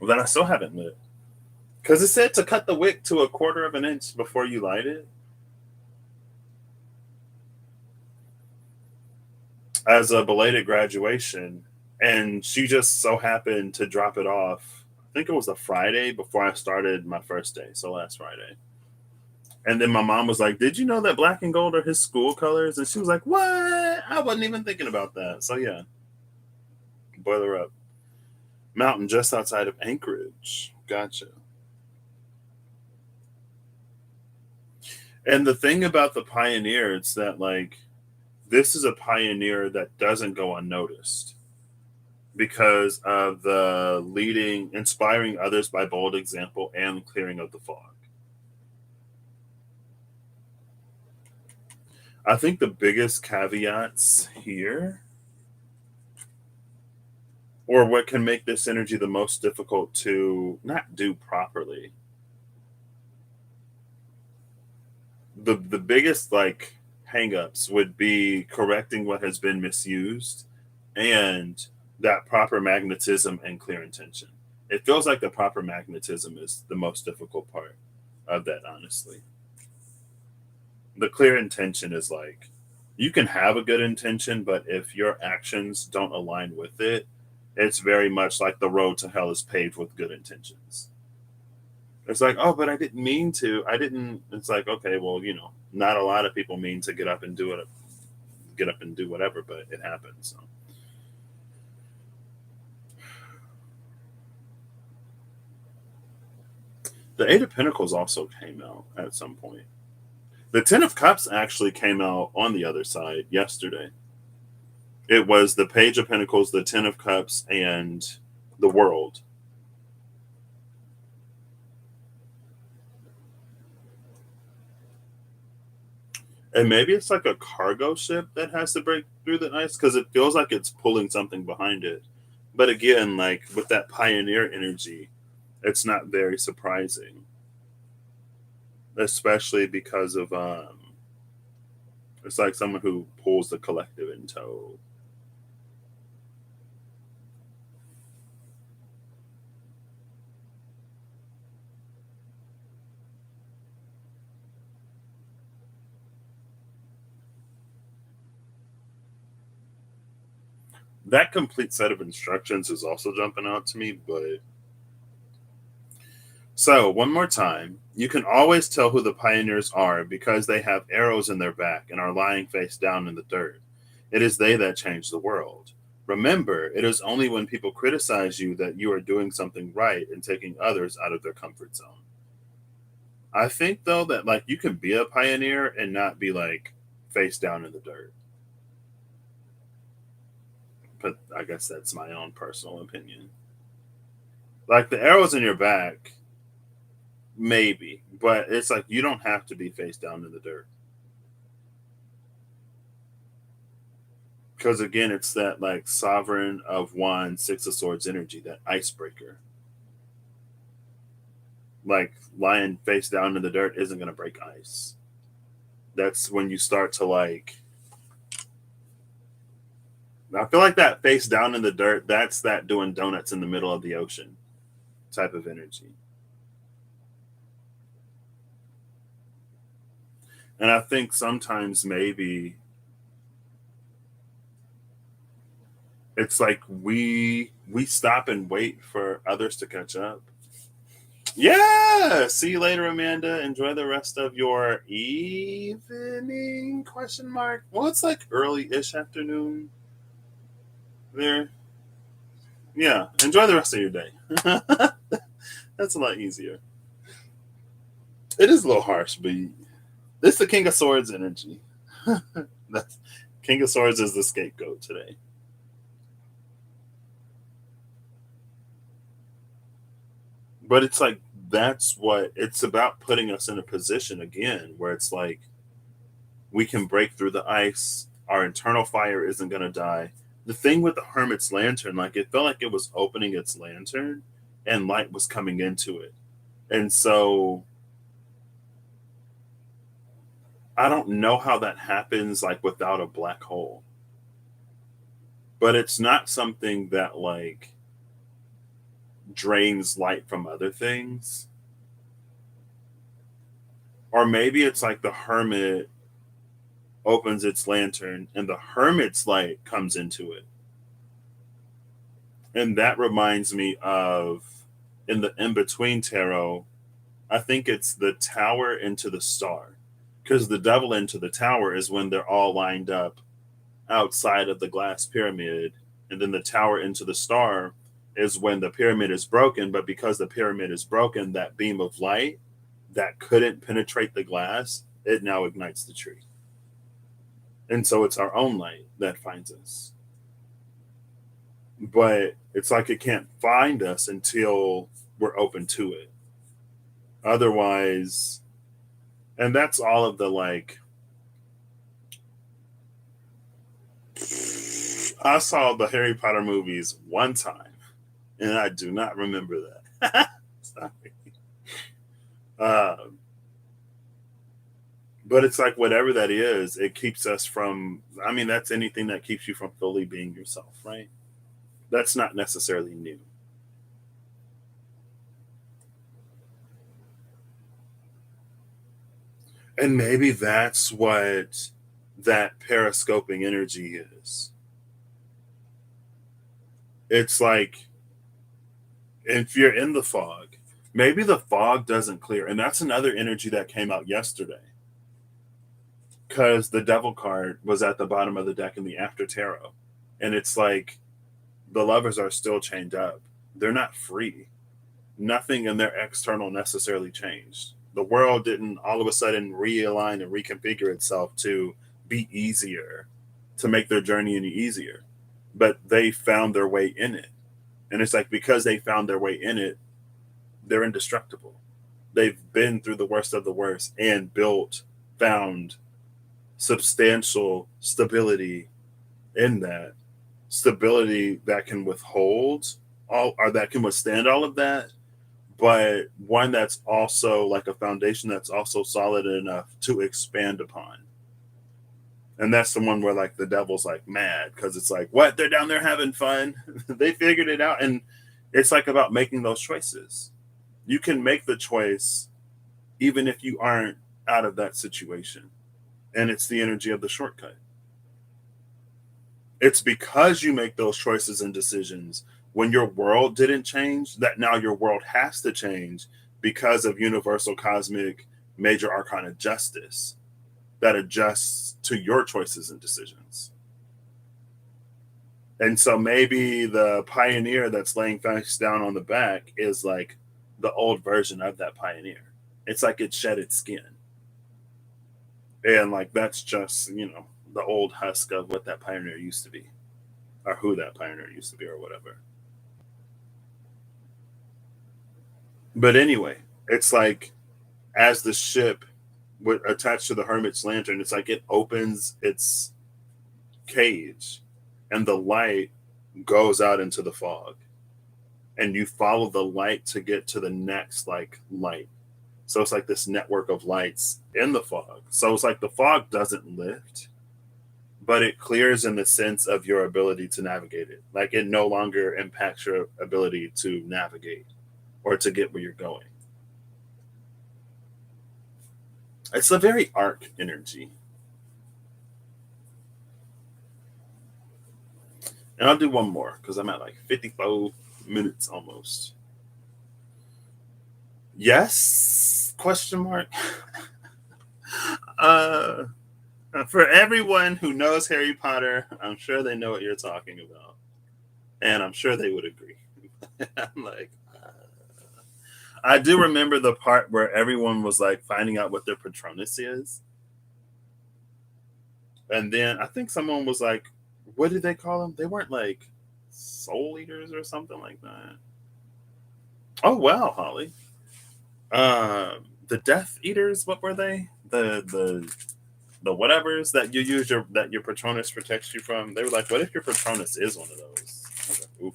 that I still haven't lit. Because it said to cut the wick to 1/4 of an inch before you light it. As a belated graduation, And she just so happened to drop it off. I think it was a Friday before I started my first day, so last Friday. And then my mom was like, "Did you know that black and gold are his school colors?" And she was like, "What? I wasn't even thinking about that." So yeah, Boiler Up Mountain just outside of Anchorage. Gotcha. And the thing about the Pioneer, it's that like this is a pioneer that doesn't go unnoticed because of the leading, inspiring others by bold example and clearing of the fog. I think the biggest caveats here, or what can make this energy the most difficult to not do properly, the biggest like hangups would be correcting what has been misused and that proper magnetism and clear intention. It feels like the proper magnetism is the most difficult part of that, honestly. The clear intention is like you can have a good intention, but if your actions don't align with it, it's very much like the road to hell is paved with good intentions. It's like, oh, but I didn't mean to. I didn't. It's like, okay, well, not a lot of people mean to get up and do it, get up and do whatever, but it happens. So. The Eight of Pentacles also came out at some point. The Ten of Cups actually came out on the other side yesterday. It was the Page of Pentacles, the Ten of Cups, and the World. And maybe it's like a cargo ship that has to break through the ice because it feels like it's pulling something behind it. But again, like with that pioneer energy, it's not very surprising, especially because of it's like someone who pulls the collective in tow. That complete set of instructions is also jumping out to me, but so one more time, you can always tell who the pioneers are because they have arrows in their back and are lying face down in the dirt. It is they that change the world. Remember, it is only when people criticize you that you are doing something right and taking others out of their comfort zone. I think though that like you can be a pioneer and not be like face down in the dirt. But I guess that's my own personal opinion. Like the arrows in your back, maybe, but it's like you don't have to be face down in the dirt. Because again, it's that like sovereign of wands, six of swords energy, that icebreaker. Like lying face down in the dirt isn't going to break ice. That's when you start to like. I feel like that face down in the dirt, that's that doing donuts in the middle of the ocean type of energy. And I think sometimes maybe it's like we stop and wait for others to catch up. Yeah. See you later, Amanda. Enjoy the rest of your evening? Question mark. Well, it's like early-ish afternoon there. Yeah. Enjoy the rest of your day. That's a lot easier. It is a little harsh, but it's the King of Swords energy. That's King of Swords is the scapegoat today. But it's like that's what it's about, putting us in a position again where it's like we can break through the ice. Our internal fire isn't going to die. The thing with the Hermit's lantern, like it felt like it was opening its lantern and light was coming into it. And so I don't know how that happens like without a black hole. But it's not something that like drains light from other things. Or maybe it's like the hermit opens its lantern and the hermit's light comes into it. And that reminds me of in the in between tarot, I think it's the tower into the star. Because the devil into the tower is when they're all lined up outside of the glass pyramid. And then the tower into the star is when the pyramid is broken. But because the pyramid is broken, that beam of light that couldn't penetrate the glass, it now ignites the tree. And so it's our own light that finds us. But it's like it can't find us until we're open to it. Otherwise, and that's all of the like, I saw the Harry Potter movies one time, and I do not remember that. Sorry. Um, but it's like whatever that is, it keeps us from. I mean, that's anything that keeps you from fully being yourself, right? That's not necessarily new. And maybe that's what that periscoping energy is. It's like if you're in the fog, maybe the fog doesn't clear. And that's another energy that came out yesterday because the devil card was at the bottom of the deck in the after tarot. And it's like the lovers are still chained up, they're not free. Nothing in their external necessarily changed. The world didn't all of a sudden realign and reconfigure itself to be easier, to make their journey any easier. But they found their way in it. And it's like because they found their way in it, they're indestructible. They've been through the worst of the worst and found substantial stability in that. Stability that can withhold all, or that can withstand all of that, but one that's also like a foundation that's also solid enough to expand upon. And that's the one where like the devil's like mad because it's like, what? They're down there having fun. They figured it out. And it's like about making those choices. You can make the choice even if you aren't out of that situation. And it's the energy of the shortcut. It's because you make those choices and decisions when your world didn't change that now your world has to change because of universal cosmic major arcana justice that adjusts to your choices and decisions. And so maybe the pioneer that's laying face down on the back is like the old version of that pioneer. It's like it shed its skin. And like that's just, the old husk of what that pioneer used to be, or who that pioneer used to be, or whatever. But anyway, it's like as the ship would attach to the hermit's lantern, it's like it opens its cage and the light goes out into the fog. And you follow the light to get to the next like light. So it's like this network of lights in the fog. So it's like the fog doesn't lift, but it clears in the sense of your ability to navigate it. Like it no longer impacts your ability to navigate or to get where you're going. It's a very arc energy. And I'll do one more because I'm at like 54 minutes almost. Yes? Question mark. uh for everyone who knows Harry Potter, I'm sure they know what you're talking about. And I'm sure they would agree. I'm like, I do remember the part where everyone was like finding out what their Patronus is. And then I think someone was like, what did they call them? They weren't like soul eaters or something like that. Oh wow, Holly. The Death Eaters, what were they? The whatevers that you use that your Patronus protects you from. They were like, what if your Patronus is one of those? I was like, ooh,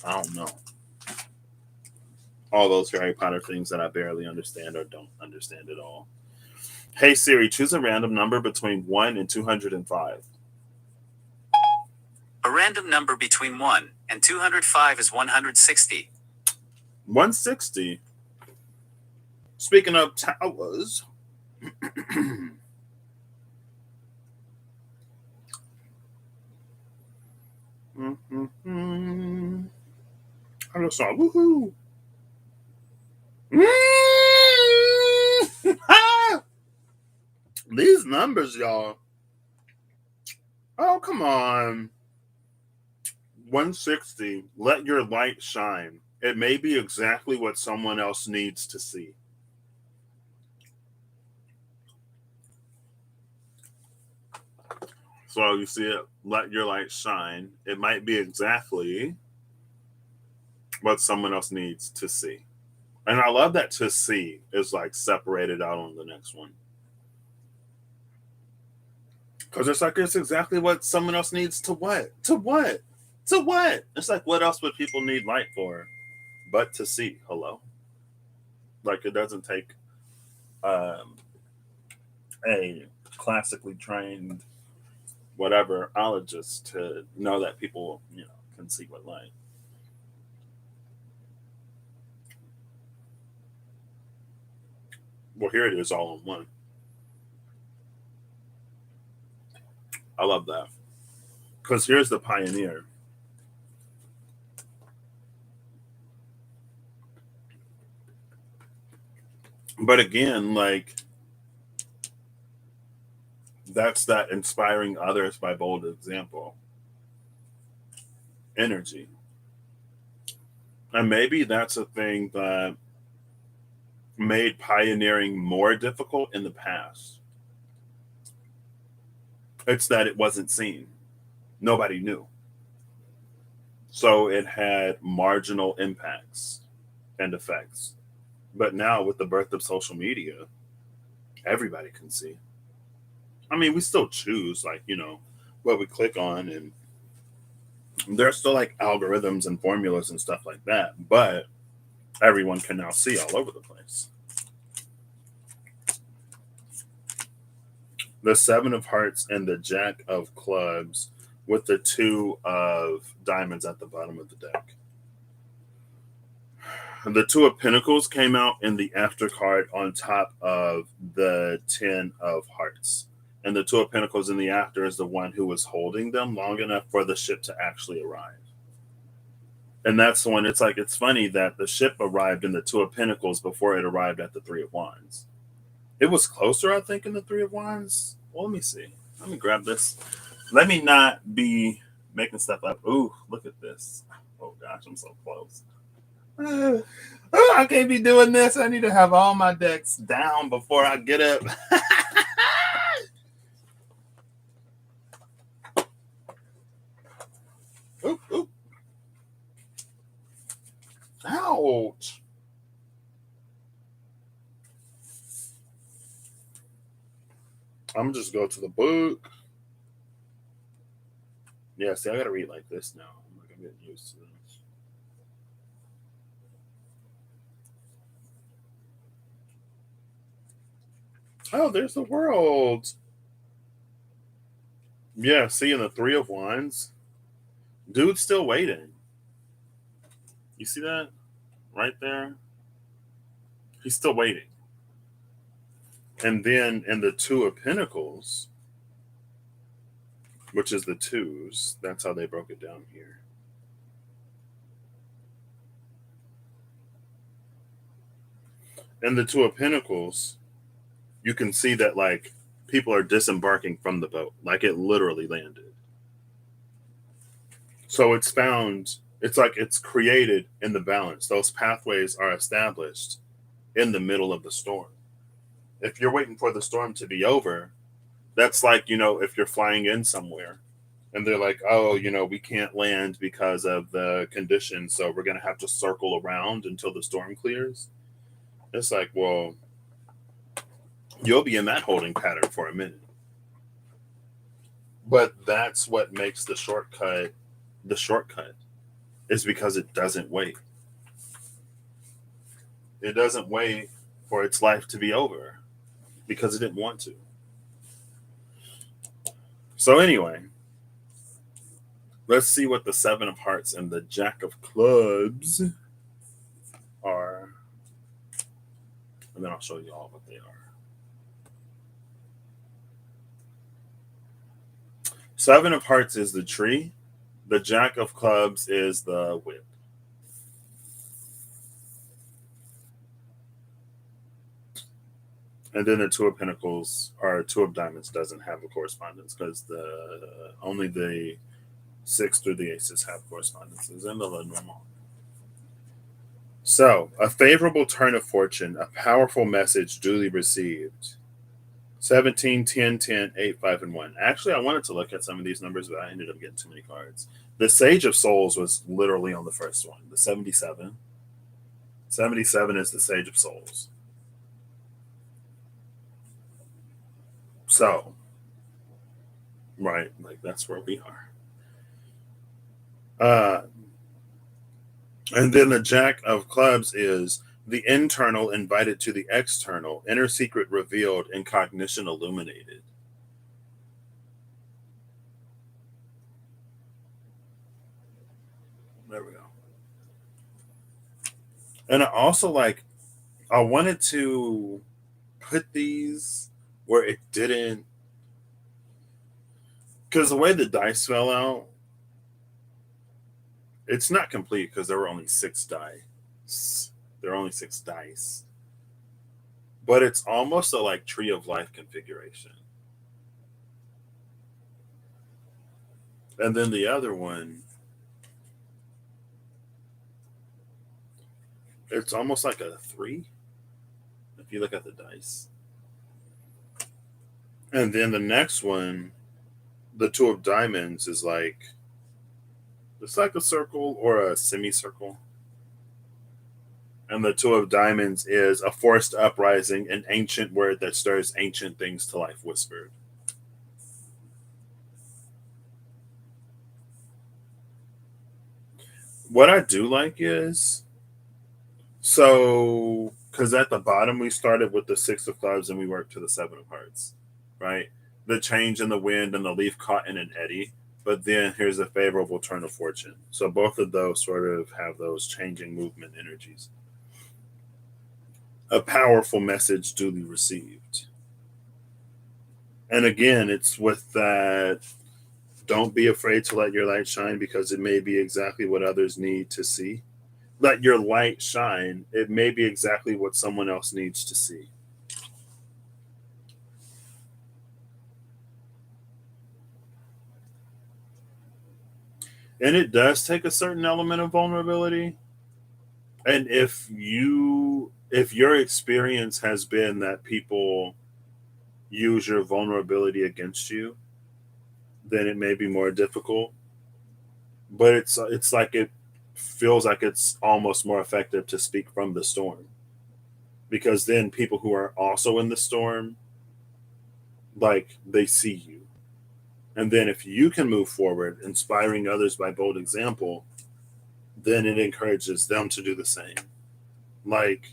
I don't know. All those Harry Potter things that I barely understand or don't understand at all. Hey Siri, choose a random number between 1 and 205. A random number between 1 and 205 is 160. 160. Speaking of towers, Mm-hmm. I just saw woohoo. These numbers, y'all. Oh, come on. 160. Let your light shine. It may be exactly what someone else needs to see. So you see it, let your light shine. It might be exactly what someone else needs to see. And I love that to see is like separated out on the next one. Because it's like it's exactly what someone else needs to what? To what? To what? It's like what else would people need light for? But to see. Hello? Like it doesn't take um, a classically trained whatever ologist to know that people, can see what light. Well, here it is all in one. I love that. Because here's the pioneer. But again, like that's that inspiring others by bold example energy. And maybe that's a thing that made pioneering more difficult in the past. It's that it wasn't seen. Nobody knew. So it had marginal impacts and effects. But now with the birth of social media, everybody can see. I mean, we still choose like, what we click on and there's still like algorithms and formulas and stuff like that, but everyone can now see all over the place. The seven of hearts and the jack of clubs with the two of diamonds at the bottom of the deck. The two of pentacles came out in the after card on top of the 10 of hearts. And the two of pentacles in the after is the one who was holding them long enough for the ship to actually arrive. And that's the one, it's like, it's funny that the ship arrived in the two of pentacles before it arrived at the three of wands. It was closer, I think, in the three of wands. Well, let me see. Let me grab this. Let me not be making stuff up. Ooh, look at this. Oh gosh, I'm so close. I can't be doing this. I need to have all my decks down before I get up. Oop, oop. Ouch. I'm just go to the book. Yeah, see, I gotta read like this now. I'm getting used to this. Oh, there's the world. Yeah, see, in the three of wands, dude's still waiting. You see that right there? He's still waiting. And then in the two of pentacles, which is the twos, that's how they broke it down here. In the two of pentacles, you can see that like people are disembarking from the boat, like it literally landed. So it's found, it's like it's created in the balance. Those pathways are established in the middle of the storm. If you're waiting for the storm to be over, that's like, if you're flying in somewhere and they're like, oh, we can't land because of the conditions. So we're going to have to circle around until the storm clears. It's like, well, you'll be in that holding pattern for a minute. But that's what makes the shortcut is because it doesn't wait. It doesn't wait for its life to be over because it didn't want to. So anyway, let's see what the seven of hearts and the jack of clubs are. And then I'll show you all what they are. Seven of hearts is the tree. The Jack of Clubs is the whip. And then the Two of Pentacles or Two of Diamonds doesn't have a correspondence because only the six through the aces have correspondences and the normal. So, a favorable turn of fortune, a powerful message duly received. 17, 10, 10, 8, 5, and 1. Actually, I wanted to look at some of these numbers, but I ended up getting too many cards. The Sage of Souls was literally on the first one, the 77. 77 is the Sage of Souls. So, right, like that's where we are. And then the Jack of Clubs is the internal invited to the external, inner secret revealed, and cognition illuminated. There we go. And I wanted to put these where it didn't, because the way the dice fell out, it's not complete because there were only 6 dice. There are only 6 dice. But it's almost a like tree of life configuration. And then the other one, it's almost like a 3 if you look at the dice. And then the next one, the Two of Diamonds, is like it's like a circle or a semicircle. And the Two of Diamonds is a forced uprising, an ancient word that stirs ancient things to life whispered. What I do like is because at the bottom we started with the 6 of Clubs and we worked to the 7 of Hearts, right? The change in the wind and the leaf caught in an eddy, but then here's a favorable turn of fortune. So both of those sort of have those changing movement energies. A powerful message duly received. And again, it's with that don't be afraid to let your light shine because it may be exactly what others need to see. Let your light shine. It may be exactly what someone else needs to see. And it does take a certain element of vulnerability. And if your experience has been that people use your vulnerability against you, then it may be more difficult. But it's like it feels like it's almost more effective to speak from the storm. Because then people who are also in the storm, like they see you. And then if you can move forward, inspiring others by bold example, then it encourages them to do the same. Like,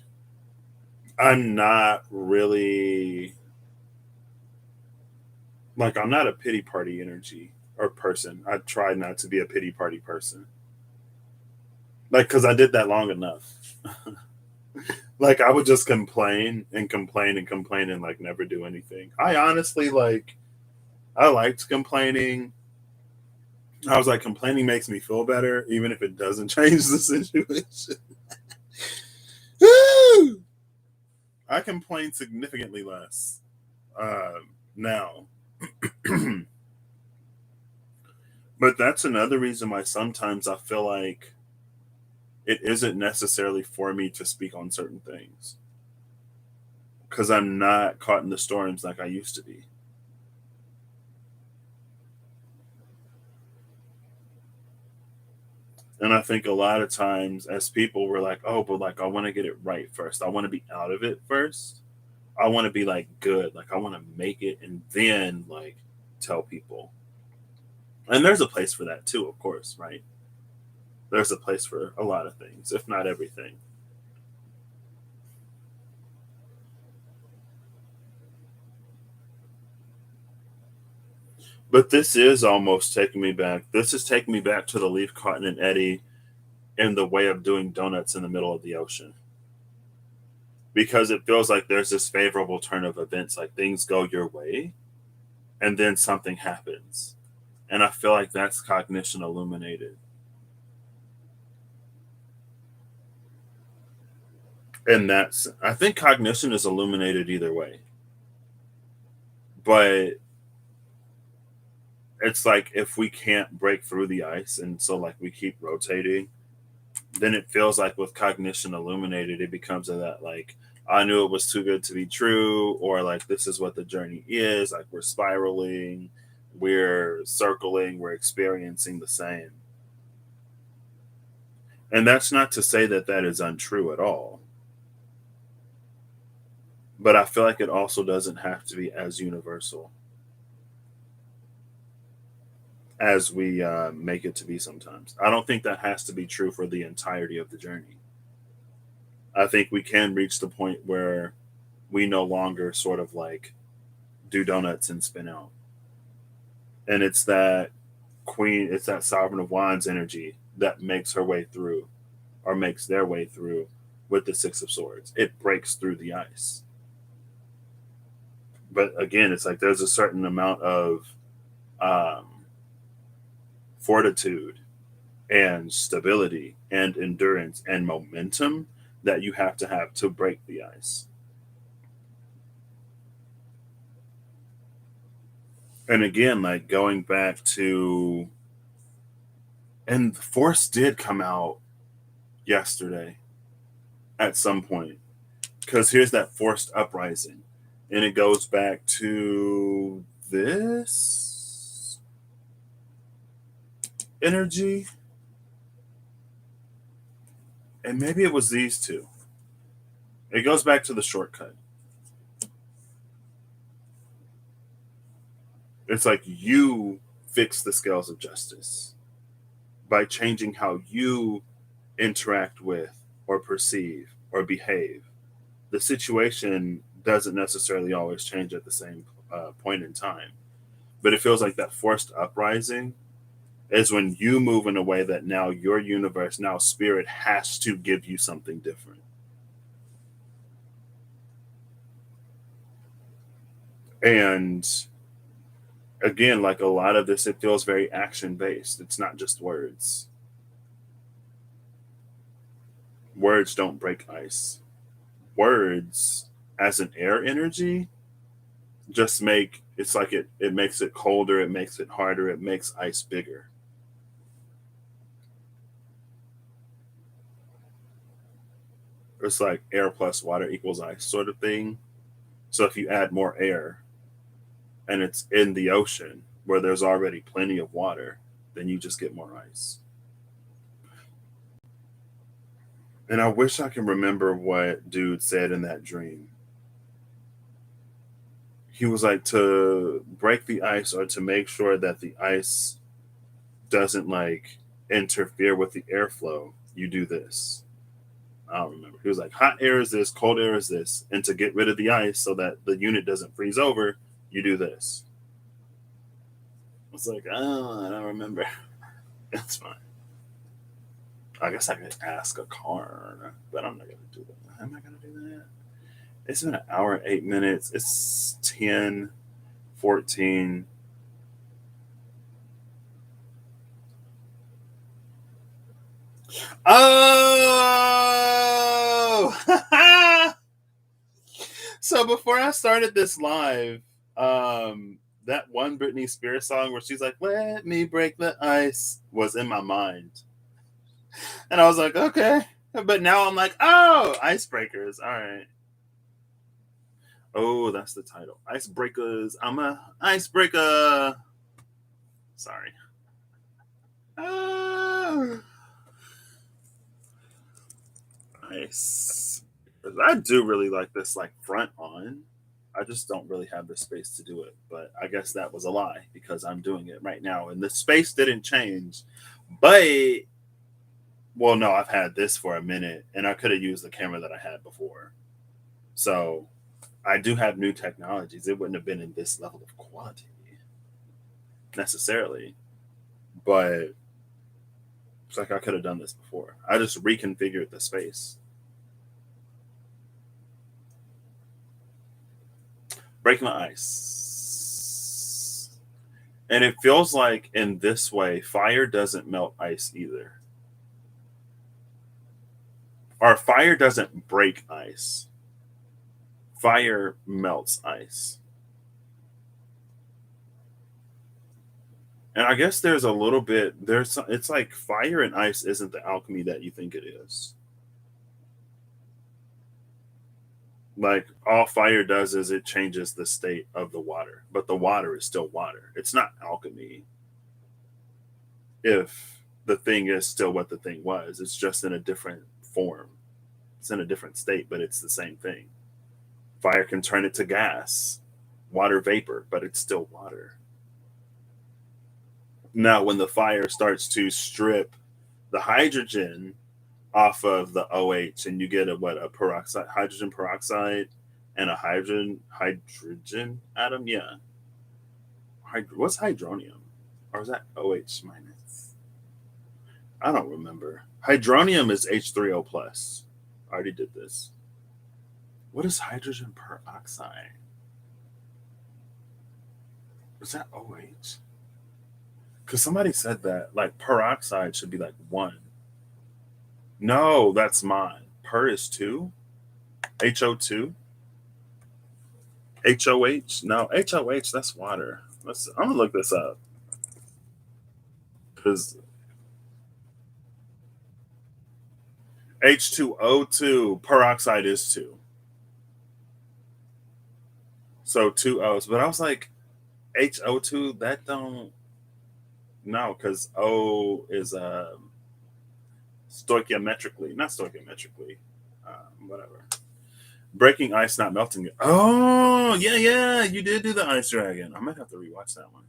I'm not really I'm not a pity party energy or person. I try not to be a pity party person. Like, because I did that long enough. Like, I would just complain and complain and complain and like never do anything. I honestly I liked complaining. I was like, complaining makes me feel better, even if it doesn't change the situation. I complain significantly less now. But that's another reason why sometimes I feel like it isn't necessarily for me to speak on certain things because I'm not caught in the storms like I used to be. And I think a lot of times as people we're like, oh, but like I want to get it right first. I want to be out of it first. I want to be like good. Like I want to make it and then like tell people. And there's a place for that too, of course, right? There's a place for a lot of things, if not everything. But this is almost taking me back. This is taking me back to the leaf caught in an eddy and the way of doing donuts in the middle of the ocean. Because it feels like there's this favorable turn of events, like things go your way and then something happens. And I feel like that's cognition illuminated. And that's, I think cognition is illuminated either way. But it's like if we can't break through the ice and so like we keep rotating, then it feels like with cognition illuminated, it becomes of that like, I knew it was too good to be true, or like this is what the journey is. Like we're spiraling, we're circling, we're experiencing the same. And that's not to say that that is untrue at all. But I feel like it also doesn't have to be as universal as we make it to be sometimes. I don't think that has to be true for the entirety of the journey. I think we can reach the point where we no longer sort of like do donuts and spin out. And it's that queen, it's that sovereign of wands energy that makes her way through or makes their way through with the six of swords. It breaks through the ice. But again, it's like there's a certain amount of um, fortitude and stability and endurance and momentum that you have to break the ice. And again, like going back to, and the force did come out yesterday at some point, because here's that forced uprising, and it goes back to this energy, and maybe it was these two. It goes back to the shortcut. It's like you fix the scales of justice by changing how you interact with or perceive or behave. The situation doesn't necessarily always change at the same point in time, but it feels like that forced uprising is when you move in a way that now your universe, now spirit has to give you something different. And again, like a lot of this, it feels very action based. It's not just words. Words don't break ice. Words, as an air energy, just make it's like it makes it colder, it makes it harder, it makes ice bigger. It's like air plus water equals ice sort of thing. So if you add more air and it's in the ocean where there's already plenty of water, then you just get more ice. And I wish I can remember what dude said in that dream. He was like, to break the ice or to make sure that the ice doesn't like interfere with the airflow, you do this. I don't remember. He was like, hot air is this, cold air is this. And to get rid of the ice so that the unit doesn't freeze over, you do this. It's like, oh, I don't remember. That's fine. I guess I could ask a card, but I'm not going to do that. Am I going to do that? It's been an hour and 8 minutes. It's 10:14. Oh! So before I started this live, that one Britney Spears song where she's like, "Let me break the ice" was in my mind, and I was like, "Okay," but now I'm like, "Oh, icebreakers! All right." Oh, that's the title, Icebreakers. I'm a icebreaker. Sorry. Oh, nice. I do really like this, like front on. I just don't really have the space to do it. But I guess that was a lie because I'm doing it right now. And the space didn't change. But, well, no, I've had this for a minute and I could have used the camera that I had before. So I do have new technologies. It wouldn't have been in this level of quality necessarily. But it's like I could have done this before. I just reconfigured the space. Breaking the ice. And it feels like in this way, fire doesn't melt ice either. Or fire doesn't break ice. Fire melts ice. And I guess there's a little bit it's like fire and ice isn't the alchemy that you think it is. Like all fire does is it changes the state of the water, but the water is still water. It's not alchemy if the thing is still what the thing was. It's just in a different form. It's in a different state, but it's the same thing. Fire can turn it to gas, water vapor, but it's still water. Now, when the fire starts to strip the hydrogen off of the OH, and you get a peroxide, hydrogen peroxide, and a hydrogen atom. Yeah, what's hydronium, or is that OH minus? I don't remember. Hydronium is H3O plus. I already did this. What is hydrogen peroxide? Is that OH? Because somebody said that like peroxide should be like 1. No, that's mine. Per is 2. HO2. HOH. No, HOH. That's water. I'm gonna look this up because H2O2 peroxide is 2. So 2 O's. But I was like, HO2. That don't. No, because O is stoichiometrically, not stoichiometrically, whatever. Breaking ice, not melting it. Oh, yeah, you did do the ice dragon. I might have to rewatch that one.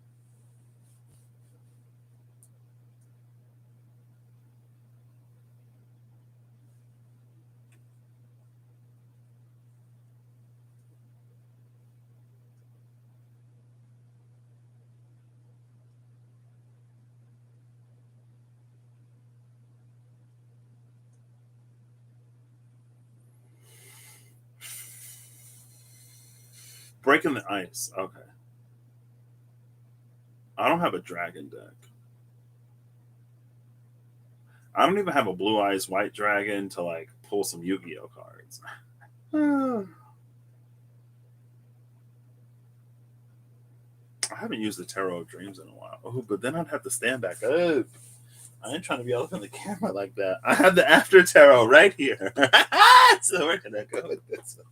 Breaking the ice. Okay. I don't have a dragon deck. I don't even have a blue eyes white dragon to like pull some Yu-Gi-Oh cards. I haven't used the Tarot of Dreams in a while. Oh, but then I'd have to stand back up. I ain't trying to be all up in the camera like that. I have the After Tarot right here. So we're gonna go with this one.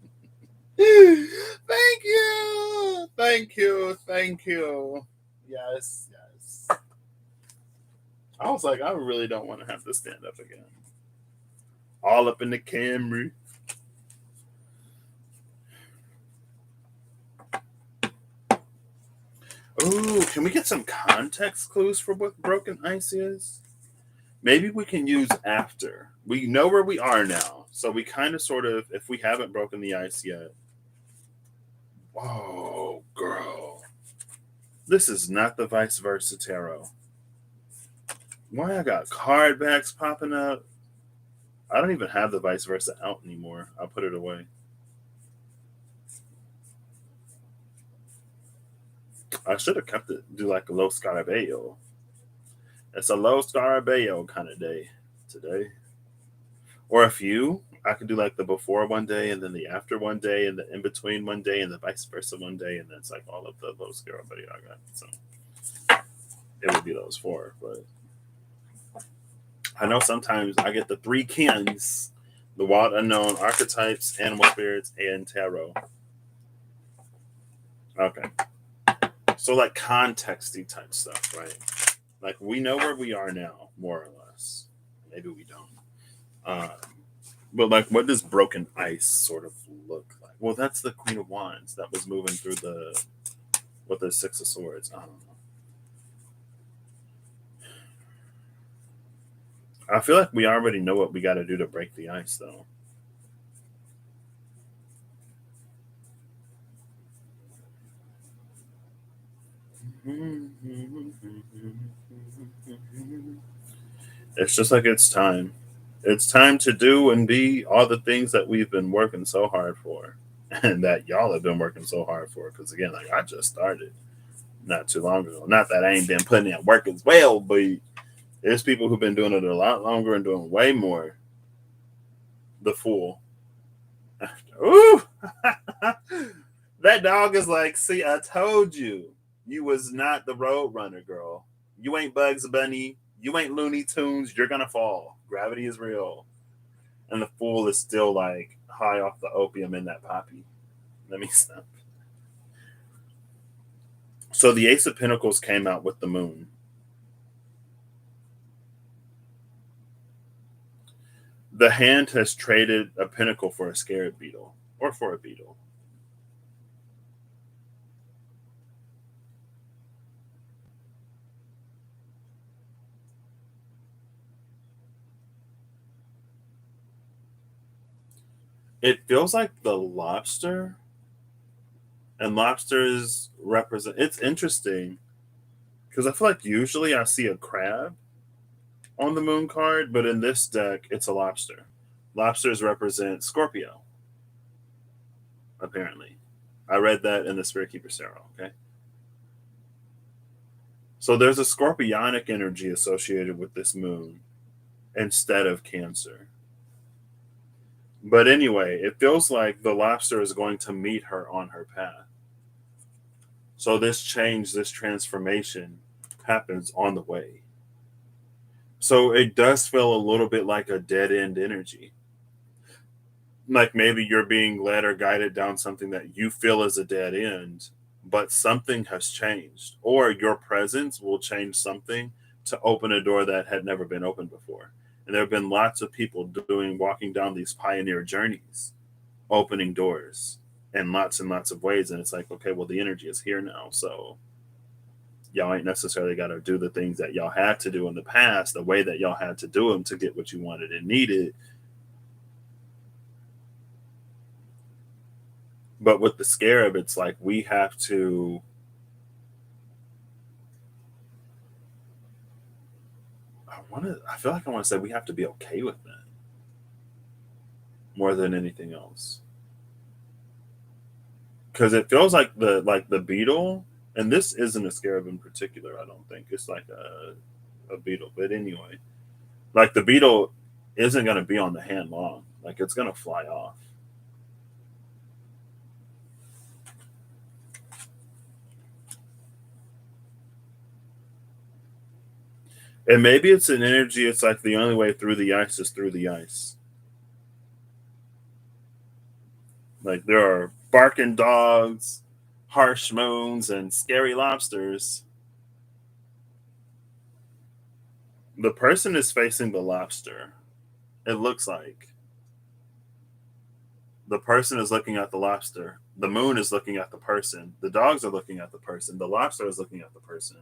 Thank you. Thank you. Thank you. Yes. I was like, I really don't want to have to stand up again. All up in the camera. Ooh, can we get some context clues for what broken ice is? Maybe we can use after. We know where we are now. So we kind of sort of, if we haven't broken the ice yet. Whoa, girl. This is not the vice versa tarot. Why I got card backs popping up? I don't even have the vice versa out anymore. I'll put it away. I should have kept it, do like a low Scarabeo. It's a low Scarabeo kind of day today. Or if I could do like the before one day and then the after one day and the in between one day and the vice versa one day, and that's like all of the low Scarabeo I got. So it would be those 4, but I know sometimes I get the 3 Kens, the wild unknown, archetypes, animal spirits, and tarot. Okay. So like contexty type stuff, right? Like we know where we are now, more or less. Maybe we don't. But like, what does broken ice sort of look like? Well, that's the Queen of Wands that was moving through the 6 of Swords. I don't know. I feel like we already know what we got to do to break the ice, though. It's just like it's time. It's time to do and be all the things that we've been working so hard for, and that y'all have been working so hard for. Because again, like I just started. not too long ago. Not that I ain't been putting in work as well, but there's people who've been doing it a lot longer and doing way more. The Fool. Ooh! That dog is like, see, I told you. You was not the Road Runner, girl. You ain't Bugs Bunny. You ain't Looney Tunes. You're gonna fall. Gravity is real. And the Fool is still like high off the opium in that poppy. Let me stop. So the Ace of Pentacles came out with the Moon. The hand has traded a pentacle for a scarab beetle or for a beetle. It feels like the lobster, and lobsters represent. It's interesting because I feel like usually I see a crab on the Moon card, but in this deck, it's a lobster. Lobsters represent Scorpio, apparently. I read that in the Spirit Keeper Tarot, okay? So there's a scorpionic energy associated with this Moon instead of Cancer. But anyway, it feels like the lobster is going to meet her on her path. So this change, this transformation happens on the way. So it does feel a little bit like a dead end energy. Like maybe you're being led or guided down something that you feel is a dead end, but something has changed, or your presence will change something to open a door that had never been opened before. And there have been lots of people walking down these pioneer journeys, opening doors in lots and lots of ways. And it's like, okay, well, the energy is here now. So y'all ain't necessarily got to do the things that y'all had to do in the past, the way that y'all had to do them to get what you wanted and needed. But with the scarab, it's like we have to I feel like I want to say we have to be okay with that more than anything else. Because it feels like the beetle, and this isn't a scarab in particular, I don't think. It's like a beetle. But anyway, like the beetle isn't gonna be on the hand long. Like it's gonna fly off. And maybe it's an energy, it's like the only way through the ice is through the ice. Like there are barking dogs, harsh moons, and scary lobsters. The person is facing the lobster. It looks like the person is looking at the lobster. The moon is looking at the person. The dogs are looking at the person. The lobster is looking at the person.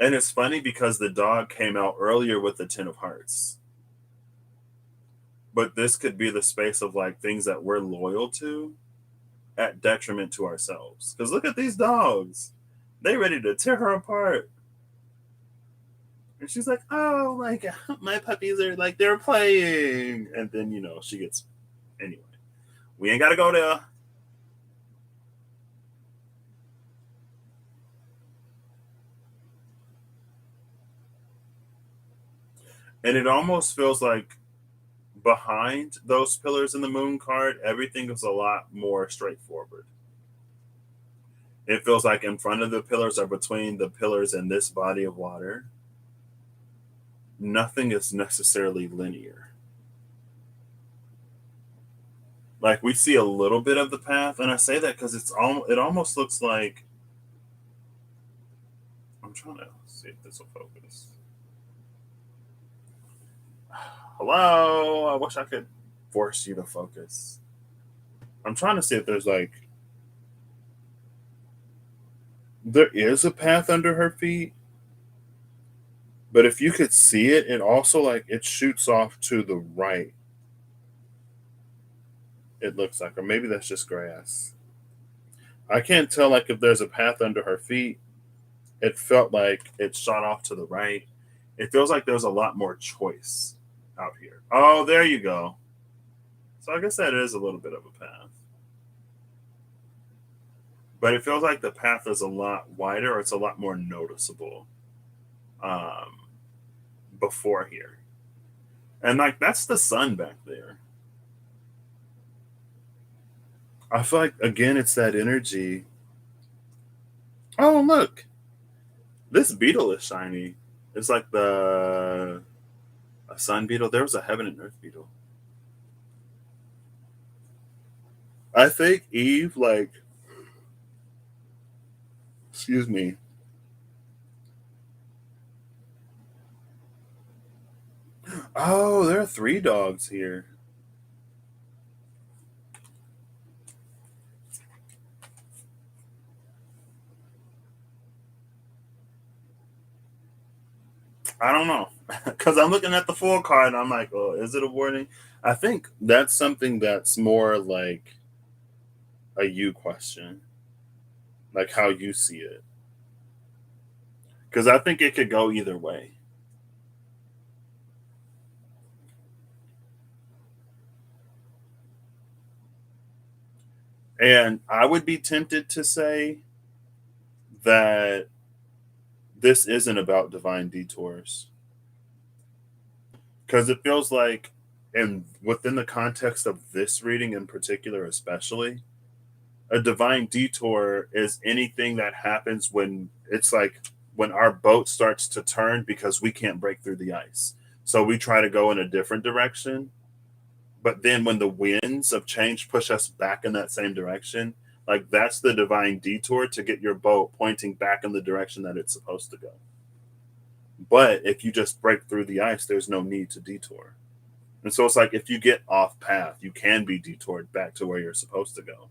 And it's funny because the dog came out earlier with the 10 of hearts. But this could be the space of like things that we're loyal to at detriment to ourselves. Because look at these dogs. They ready to tear her apart. And she's like, oh, like my puppies are like, they're playing. And then, she gets, anyway, we ain't got to go there. And it almost feels like behind those pillars in the moon card, everything is a lot more straightforward. It feels like in front of the pillars or between the pillars and this body of water, nothing is necessarily linear. Like we see a little bit of the path, and I say that because it almost looks like I'm trying to see if this will focus. Hello, I wish I could force you to focus. I'm trying to see if there's like there is a path under her feet, but if you could see it, it also like it shoots off to the right. It looks like, or maybe that's just grass. I can't tell like if there's a path under her feet. It felt like it shot off to the right. It feels like there's a lot more choice out here. Oh, there you go. So I guess that is a little bit of a path. but it feels like the path is a lot wider, or it's a lot more noticeable um, before here. And like that's the sun back there. I feel like again it's that energy. Oh look, this beetle is shiny. It's like the a sun beetle. There was a heaven and earth beetle. I think Eve, like, excuse me. Oh, there are three dogs here. I don't know. Because I'm looking at the full card and I'm like, oh, is it a warning? I think that's something that's more like a you question, like how you see it. Because I think it could go either way. And I would be tempted to say that this isn't about divine detours. Because it feels like, and within the context of this reading in particular, especially, a divine detour is anything that happens when it's like when our boat starts to turn because we can't break through the ice. So we try to go in a different direction. But then when the winds of change push us back in that same direction, like that's the divine detour to get your boat pointing back in the direction that it's supposed to go. But if you just break through the ice, there's no need to detour. And so it's like if you get off path, you can be detoured back to where you're supposed to go.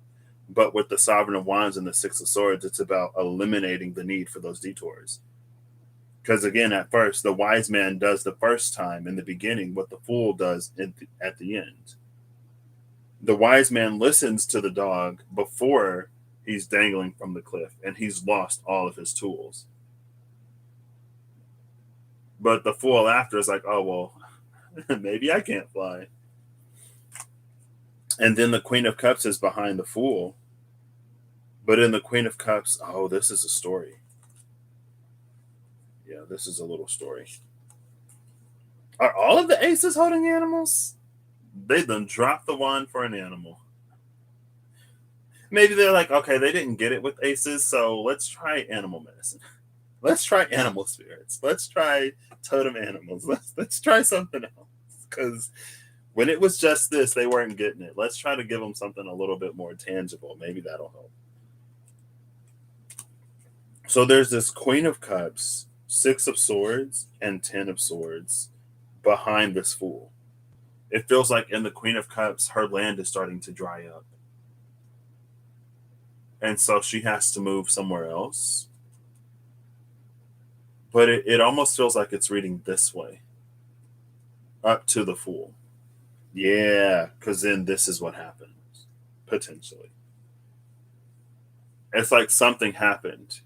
But with the Sovereign of Wands and the Six of Swords, it's about eliminating the need for those detours. Because again, at first, the wise man does the first time in the beginning what the fool does at the end. The wise man listens to the dog before he's dangling from the cliff and he's lost all of his tools. But the fool after is like, oh, well, maybe I can't fly. And then the Queen of Cups is behind the fool. But in the Queen of Cups, oh, this is a story. Yeah, this is a little story. Are all of the aces holding animals? They done dropped the wand for an animal. Maybe they're like, okay, they didn't get it with aces, so let's try animal medicine. Let's try animal spirits. Let's try totem animals. Let's try something else. Because when it was just this, they weren't getting it. Let's try to give them something a little bit more tangible. Maybe that'll help. So there's this Queen of Cups, Six of Swords, and Ten of Swords behind this fool. It feels like in the Queen of Cups, her land is starting to dry up. And so she has to move somewhere else. But it almost feels like it's reading this way, up to the fool. Yeah, because then this is what happens, potentially. It's like something happened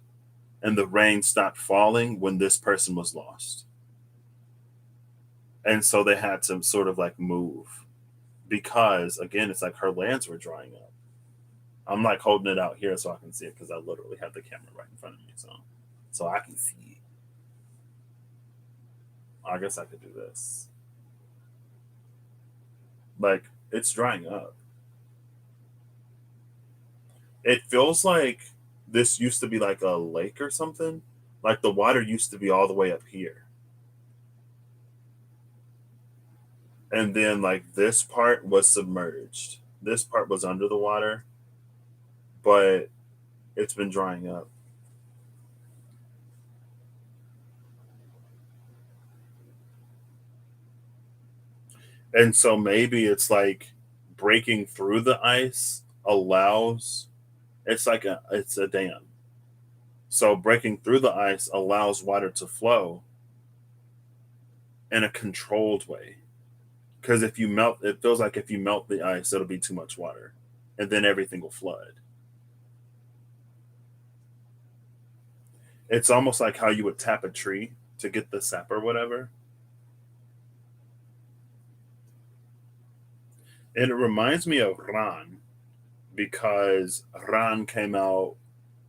and the rain stopped falling when this person was lost. And so they had to sort of like move because, again, it's like her lands were drying up. I'm like holding it out here so I can see it because I literally have the camera right in front of me. So I can see it. I guess I could do this. Like, it's drying up. It feels like this used to be like a lake or something. Like the water used to be all the way up here. And then like this part was submerged. This part was under the water, but it's been drying up. And so maybe it's like breaking through the ice allows it's a dam. So breaking through the ice allows water to flow in a controlled way. Because if you melt, it feels like if you melt the ice, it'll be too much water, and then everything will flood. It's almost like how you would tap a tree to get the sap or whatever. And it reminds me of Ran because Ran came out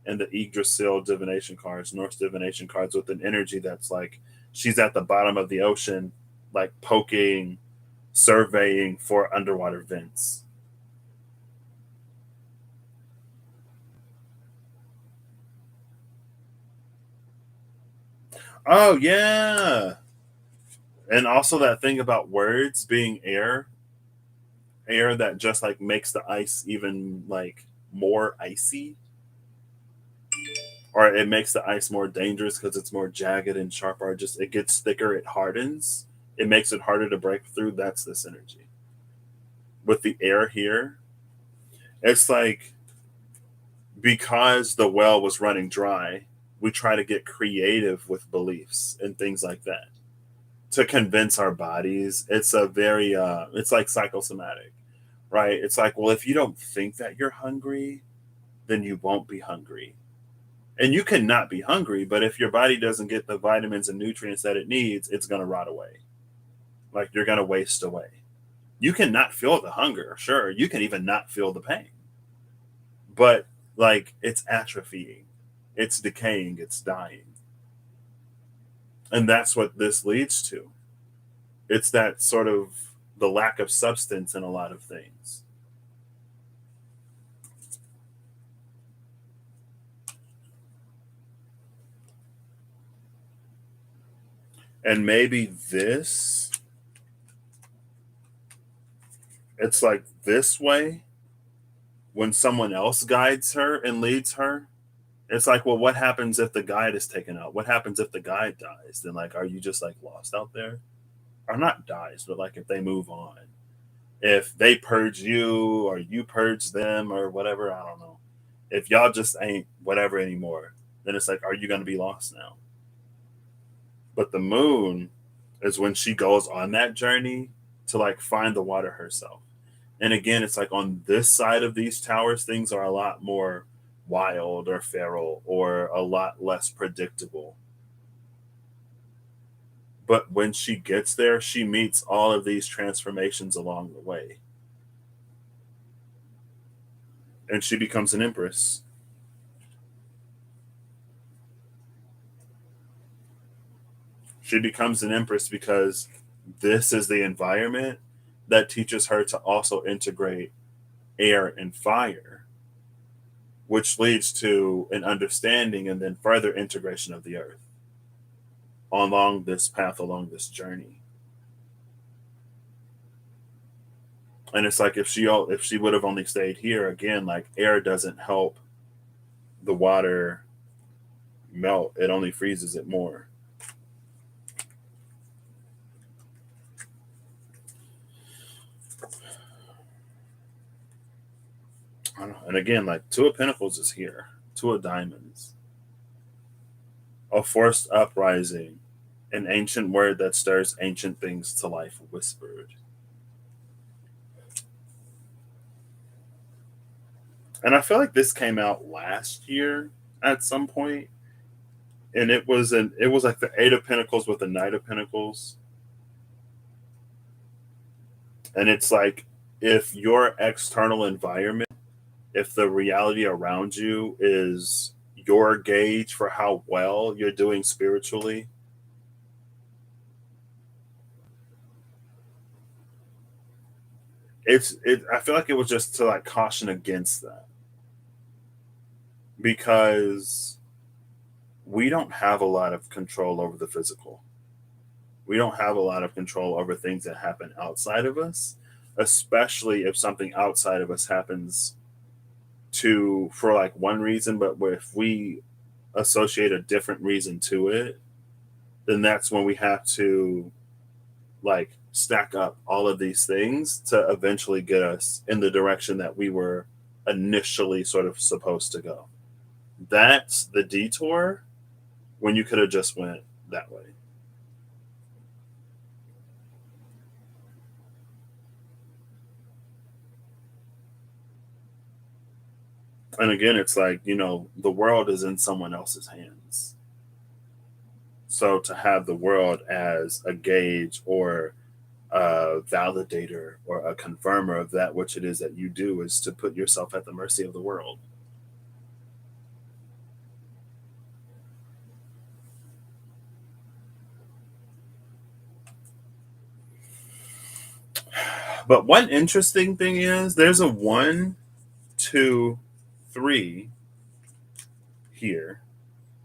and the Yggdrasil divination cards, Norse divination cards, with an energy that's like she's at the bottom of the ocean, like poking, surveying for underwater vents. Oh yeah. And also that thing about words being air, air that just like makes the ice even like more icy, or it makes the ice more dangerous because it's more jagged and sharp, or just it gets thicker, it hardens, it makes it harder to break through. That's this energy with the air here. It's like because the well was running dry, we try to get creative with beliefs and things like that to convince our bodies. It's a very it's like psychosomatic, right? It's like, well, if you don't think that you're hungry, then you won't be hungry. And you cannot be hungry, but if your body doesn't get the vitamins and nutrients that it needs, it's going to rot away. Like you're going to waste away. You cannot feel the hunger, sure. You can even not feel the pain. But like it's atrophying, it's decaying, it's dying. And that's what this leads to. It's that sort of the lack of substance in a lot of things. And maybe this, it's like this way when someone else guides her and leads her. It's like, well, what happens if the guide is taken out? What happens if the guide dies? Then, like, are you just like lost out there? Or not dies, but like if they move on, if they purge you or you purge them or whatever, I don't know. If y'all just ain't whatever anymore, then it's like, are you going to be lost now? But the moon is when she goes on that journey to like find the water herself. And again, it's like on this side of these towers, things are a lot more wild or feral or a lot less predictable. But when she gets there, she meets all of these transformations along the way. And she becomes an empress. She becomes an empress because this is the environment that teaches her to also integrate air and fire, which leads to an understanding and then further integration of the earth along this path, along this journey. And it's like if she would have only stayed here, again, like air doesn't help the water melt, it only freezes it more. I don't know. And again, like two of pentacles is here, two of diamonds, a forced uprising, an ancient word that stirs ancient things to life whispered. And I feel like this came out last year at some point, and it was like the Eight of Pentacles with the Knight of Pentacles, and it's like if your external environment, if the reality around you is your gauge for how well you're doing spiritually, I feel like it was just to like caution against that because we don't have a lot of control over the physical. We don't have a lot of control over things that happen outside of us, especially if something outside of us happens to for like one reason, but if we associate a different reason to it, then that's when we have to like stack up all of these things to eventually get us in the direction that we were initially sort of supposed to go. That's the detour when you could have just went that way. And again, it's like, you know, the world is in someone else's hands. So to have the world as a gauge or a validator or a confirmer of that which it is that you do is to put yourself at the mercy of the world. But one interesting thing is there's a 1, 2, 3 here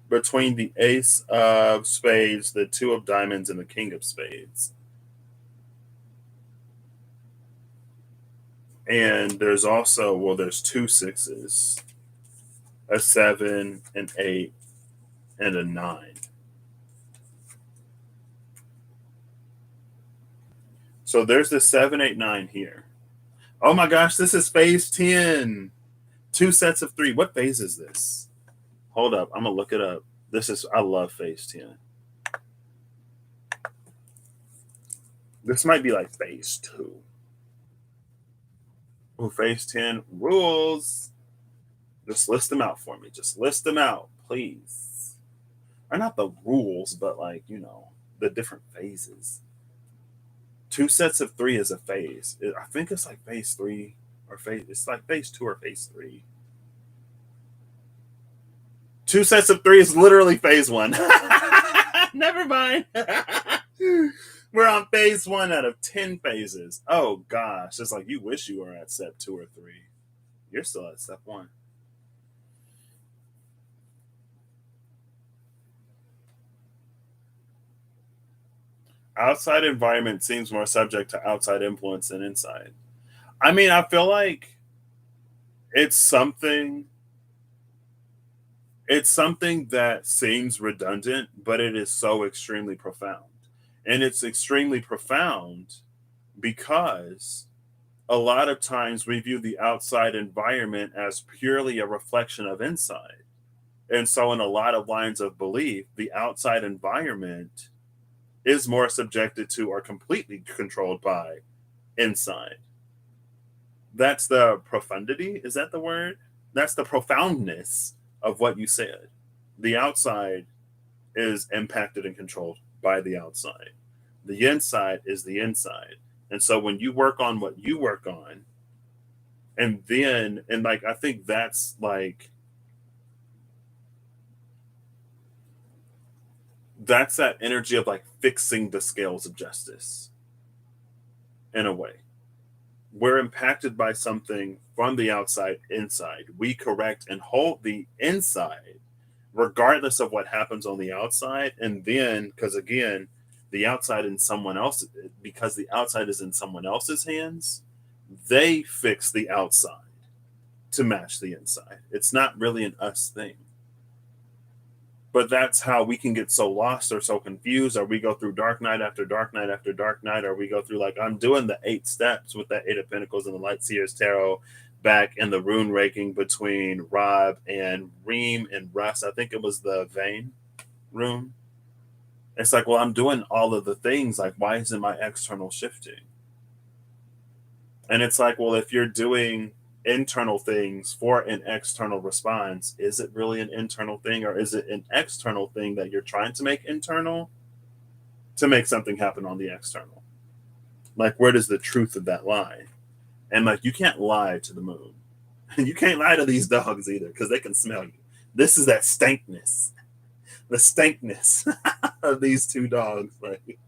between the ace of spades, the 2 of diamonds, and the king of spades. And there's also, well, there's 2 6s, a 7, an 8, and a 9. So there's the 7, 8, 9 here. Oh my gosh, this is phase 10. 2 sets of 3. What phase is this? Hold up, I'm gonna look it up. I love phase 10. This might be like phase 2. Oh, phase 10 rules. Just list them out for me. Just list them out, please. Or not the rules, but like, the different phases. 2 sets of 3 is a phase. I think it's like phase 3 or it's like phase 2 or phase 3. 2 sets of 3 is literally phase 1. Never mind. We're on phase 1 out of 10 phases. Oh gosh, it's like you wish you were at step 2 or 3. You're still at step 1. Outside environment seems more subject to outside influence than inside. I mean, I feel like it's something that seems redundant, but it is so extremely profound. And it's extremely profound because a lot of times we view the outside environment as purely a reflection of inside. And so, in a lot of lines of belief, the outside environment is more subjected to or completely controlled by inside. That's the profundity. Is that the word? That's the profoundness of what you said. The outside is impacted and controlled by the outside. The inside is the inside. And so when you work on what you work on, and like, I think that's that energy of like fixing the scales of justice in a way. We're impacted by something from the outside inside. We correct and hold the inside regardless of what happens on the outside. And then, because again, the outside in someone else, because the outside is in someone else's hands, they fix the outside to match the inside. It's not really an us thing. But that's how we can get so lost or so confused, or we go through dark night after dark night after dark night, or we go through, like, I'm doing the 8 steps with that 8 of Pentacles and the Light Seer's Tarot back in the rune raking between Rob and Reem and Russ. I think it was the Vein rune. It's like, well, I'm doing all of the things. Like, why isn't my external shifting? And it's like, well, if you're doing internal things for an external response, is it really an internal thing, or is it an external thing that you're trying to make internal to make something happen on the external? Like, where does the truth of that lie? And like, you can't lie to the moon. You can't lie to these dogs either, because they can smell you. This is that stankness, the stankness of these 2 dogs. Like,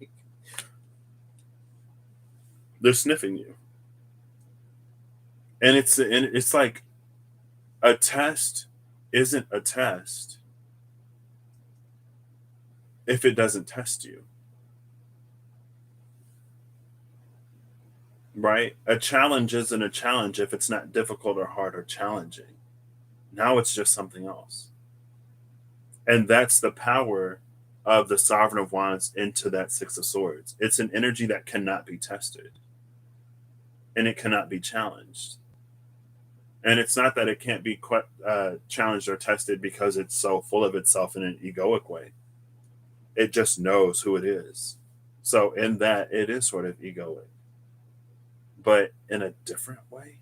they're sniffing you. And it's like, a test isn't a test if it doesn't test you. Right? A challenge isn't a challenge if it's not difficult or hard or challenging. Now it's just something else. And that's the power of the Sovereign of Wands into that 6 of Swords. It's an energy that cannot be tested. And it cannot be challenged. And it's not that it can't be challenged or tested because it's so full of itself in an egoic way. It just knows who it is. So in that, it is sort of egoic, but in a different way.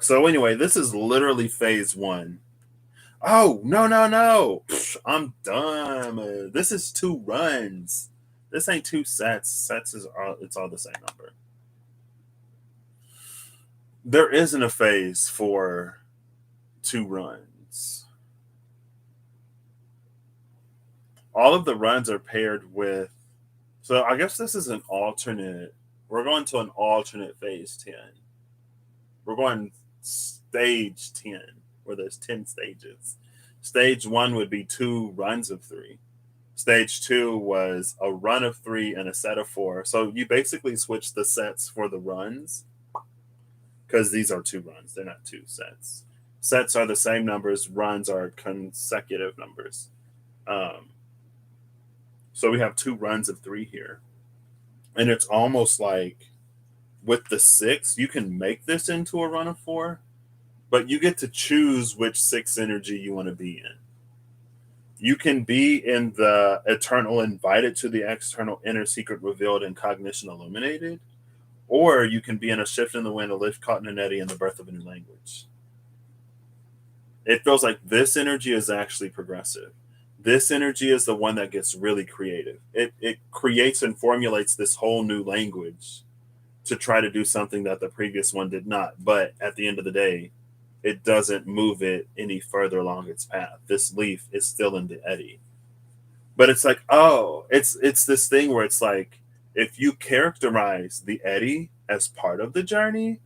So anyway, this is literally phase 1. Oh, no. I'm done. This is 2 runs. This ain't 2 sets. It's all the same number. There isn't a phase for 2 runs. All of the runs are paired with So I guess this is an alternate. We're going to an alternate phase 10. We're going stage 10, where there's 10 stages. Stage 1 would be 2 runs of 3. Stage 2 was a run of 3 and a set of 4. So you basically switch the sets for the runs, because these are 2 runs. They're not 2 sets. Sets are the same numbers. Runs are consecutive numbers. So we have 2 runs of 3 here. And it's almost like with the 6, you can make this into a run of 4, but you get to choose which 6 energy you want to be in. You can be in the eternal invited to the external inner secret revealed and cognition illuminated, or you can be in a shift in the wind, a lift caught in an eddy, and the birth of a new language. It feels like this energy is actually progressive. This energy is the one that gets really creative. It creates and formulates this whole new language to try to do something that the previous one did not. But at the end of the day, it doesn't move it any further along its path. This leaf is still in the eddy. But it's like, oh, it's this thing where it's like, if you characterize the eddy as part of the journey,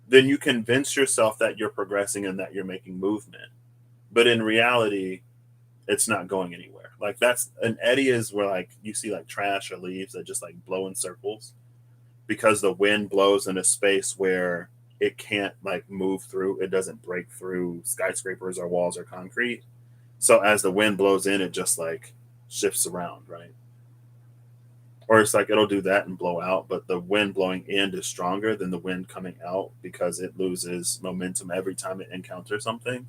then you convince yourself that you're progressing and that you're making movement. But in reality, it's not going anywhere. Like, that's an eddy is where like you see like trash or leaves that just like blow in circles, because the wind blows in a space where it can't like move through. It doesn't break through skyscrapers or walls or concrete. So as the wind blows in, it just like shifts around, right? Or it's like it'll do that and blow out, but the wind blowing in is stronger than the wind coming out because it loses momentum every time it encounters something.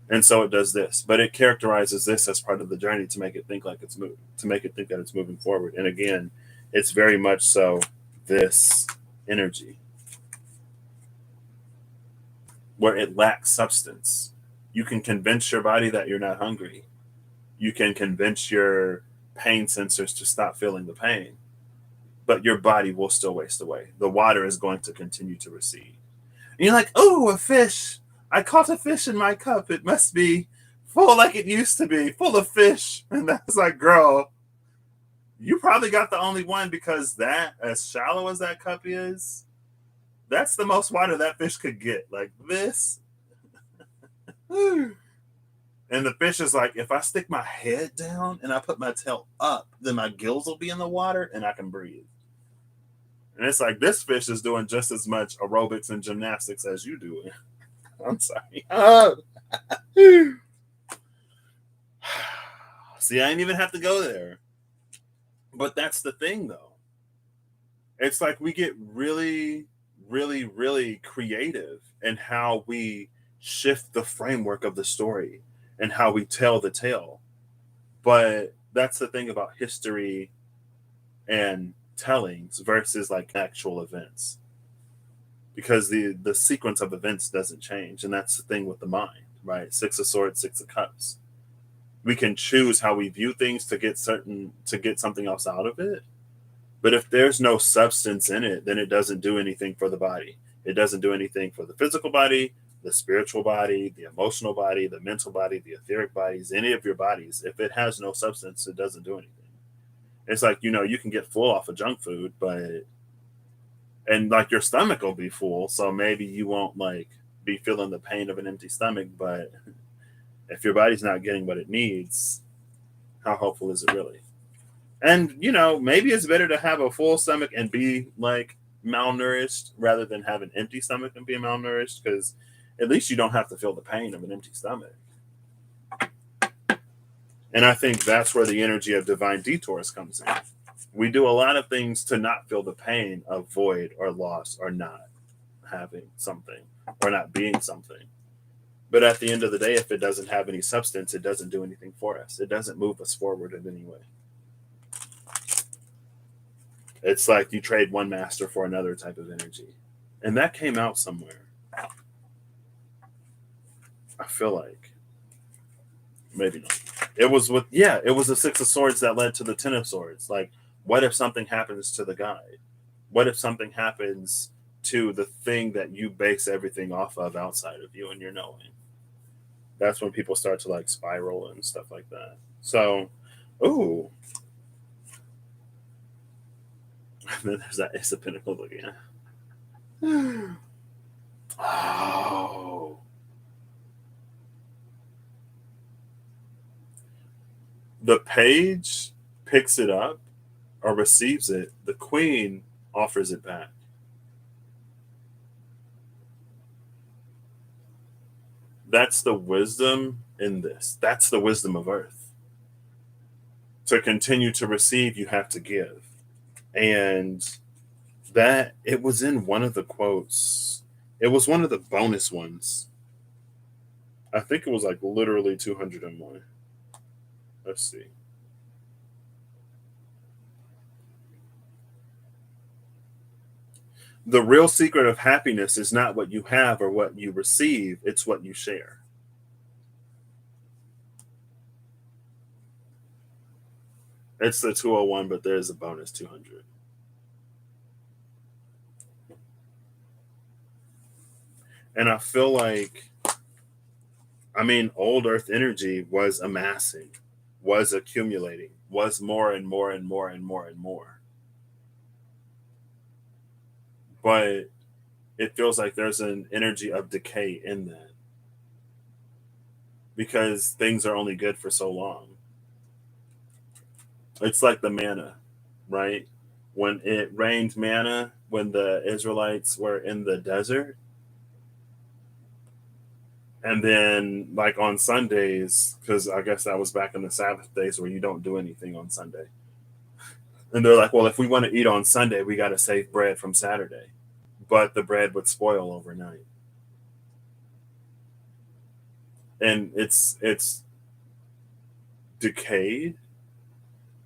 And so it does this, but it characterizes this as part of the journey to make it think like it's moving, to make it think that it's moving forward. And again, it's very much so this energy where it lacks substance. You can convince your body that you're not hungry. You can convince your pain sensors to stop feeling the pain, but your body will still waste away. The water is going to continue to recede. And you're like, oh, a fish. I caught a fish in my cup. It must be full like it used to be, full of fish. And that's like, girl, you probably got the only one, because that, as shallow as that cup is, that's the most water that fish could get. Like this. And the fish is like, if I stick my head down and I put my tail up, then my gills will be in the water and I can breathe. And it's like, this fish is doing just as much aerobics and gymnastics as you do. I'm sorry. See, I didn't even have to go there. But that's the thing, though. It's like we get really, really, really creative in how we shift the framework of the story and how we tell the tale. But that's the thing about history and tellings versus like actual events, because the sequence of events doesn't change. And that's the thing with the mind, right? 6 of swords, 6 of cups. We can choose how we view things to get something else out of it. But if there's no substance in it, then it doesn't do anything for the body. It doesn't do anything for the physical body, the spiritual body, the emotional body, the mental body, the etheric bodies, any of your bodies. If it has no substance, it doesn't do anything. It's like, you can get full off of junk food, and like your stomach will be full. So maybe you won't like be feeling the pain of an empty stomach. But if your body's not getting what it needs, how helpful is it really? And, maybe it's better to have a full stomach and be like malnourished rather than have an empty stomach and be malnourished, because at least you don't have to feel the pain of an empty stomach. And I think that's where the energy of divine detours comes in. We do a lot of things to not feel the pain of void or loss or not having something or not being something. But at the end of the day, if it doesn't have any substance, it doesn't do anything for us. It doesn't move us forward in any way. It's like you trade one master for another type of energy. And that came out somewhere. I feel like. Maybe not. It was the 6 of swords that led to the 10 of swords. Like, what if something happens to the guide? What if something happens to the thing that you base everything off of outside of you and your knowing? That's when people start to like spiral and stuff like that. So, ooh. And then there's that Ace of Pentacles again. Oh. The page picks it up or receives it. The queen offers it back. That's the wisdom in this. That's the wisdom of earth. To continue to receive, you have to give. And that, it was in one of the quotes. It was one of the bonus ones. I think it was like literally 201. Let's see. The real secret of happiness is not what you have or what you receive, it's what you share. It's the 201, but there's a bonus 200. And I feel like, I mean, old earth energy was amassing, was accumulating, was more and more and more and more and more. But it feels like there's an energy of decay in that because things are only good for so long. It's like the manna, right? When it rained manna, when the Israelites were in the desert, and then like on Sundays, because I guess that was back in the Sabbath days where you don't do anything on Sunday. And they're like, well, if we want to eat on Sunday, we got to save bread from Saturday. But the bread would spoil overnight. And it's decayed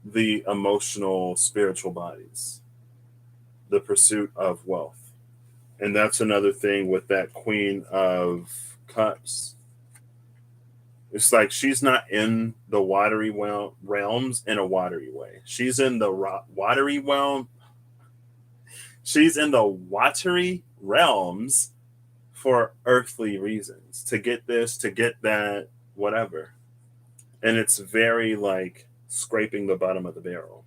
the emotional, spiritual bodies, the pursuit of wealth. And that's another thing with that Queen of Cups. It's like she's not in the watery realms in a watery way. She's in the watery realm. She's in the watery realms for earthly reasons, to get this, to get that, whatever. And it's very like scraping the bottom of the barrel.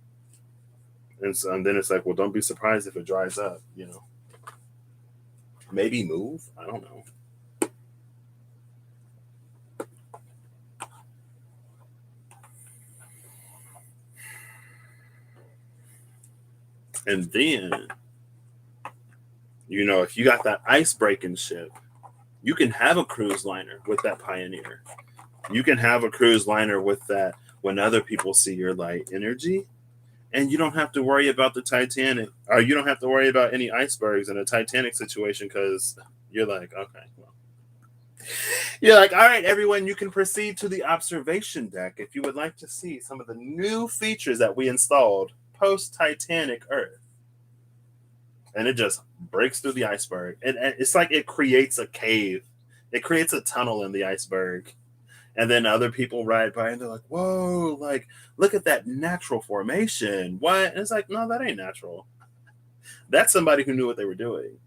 And then it's like, well, don't be surprised if it dries up, you know. Maybe move. I don't know. And then, you know, if you got that ice breaking ship, you can have a cruise liner with that Pioneer. You can have a cruise liner with that when other people see your light energy. And you don't have to worry about the Titanic, or you don't have to worry about any icebergs in a Titanic situation because you're like, okay, well. You're like, all right, everyone, you can proceed to the observation deck if you would like to see some of the new features that we installed post Titanic Earth. And it just breaks through the iceberg. And it's like it creates a cave, it creates a tunnel in the iceberg. And then other people ride by and they're like, whoa, like, look at that natural formation. What? And it's like, no, that ain't natural. That's somebody who knew what they were doing.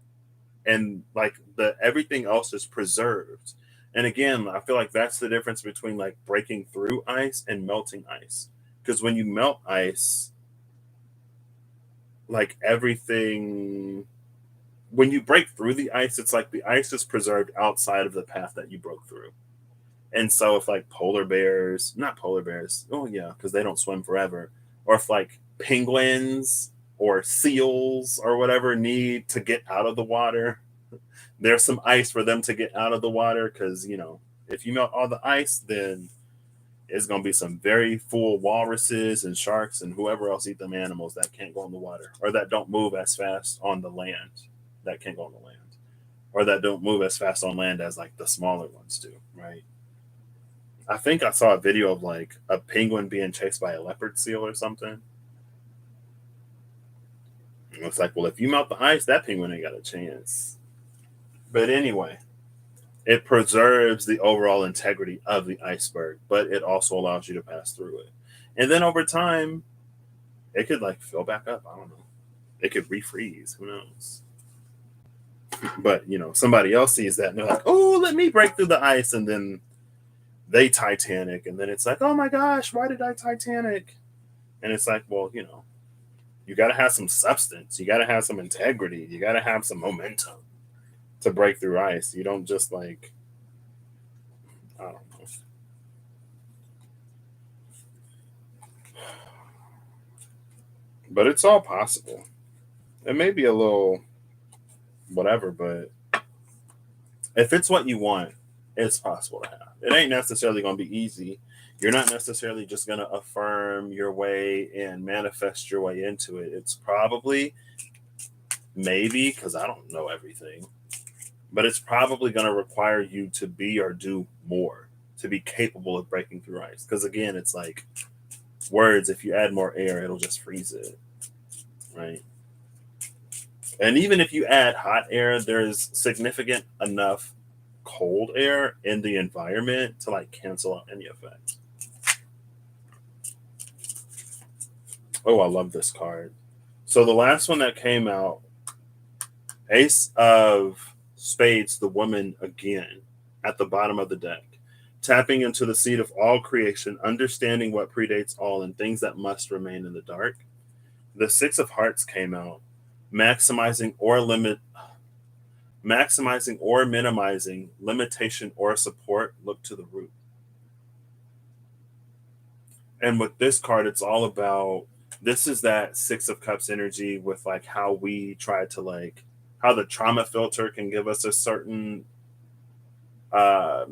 And like everything else is preserved. And again, I feel like that's the difference between like breaking through ice and melting ice. Because when you melt ice, like everything, when you break through the ice, it's like the ice is preserved outside of the path that you broke through. And so if like polar bears, not polar bears, oh yeah, because they don't swim forever, or if like penguins or seals or whatever need to get out of the water, there's some ice for them to get out of the water because, you know, if you melt all the ice, then it's going to be some very full walruses and sharks and whoever else eat them animals that can't go in the water or that don't move as fast on the land, that can't go on the land, or that don't move as fast on land as like the smaller ones do, right? I think I saw a video of like a penguin being chased by a leopard seal or something. And it's like, well, if you melt the ice, that penguin ain't got a chance. But anyway, it preserves the overall integrity of the iceberg, but it also allows you to pass through it. And then over time, it could like fill back up. I don't know. It could refreeze. Who knows? But, you know, somebody else sees that and they're like, oh, let me break through the ice. And then they Titanic, and then it's like, oh my gosh, why did I Titanic? And it's like, well, you know, You got to have some substance. You got to have some integrity. You got to have some momentum to break through ice. You don't just like, I don't know. But it's all possible. It may be a little whatever, but if it's what you want, it's possible to have. It ain't necessarily going to be easy. You're not necessarily just going to affirm your way and manifest your way into it. It's probably, maybe, because I don't know everything, but it's probably going to require you to be or do more to be capable of breaking through ice. Because again, it's like words, if you add more air, it'll just freeze it, right? And even if you add hot air, there's significant enough cold air in the environment to like cancel out any effect. Oh, I love this card. So the last one that came out, Ace of Spades, the woman again, at the bottom of the deck. Tapping into the seed of all creation, understanding what predates all and things that must remain in the dark. The Six of Hearts came out, maximizing or minimizing limitation or support. Look to the root. And with this card, it's all about, this is that Six of Cups energy with like how we try to like, how the trauma filter can give us a certain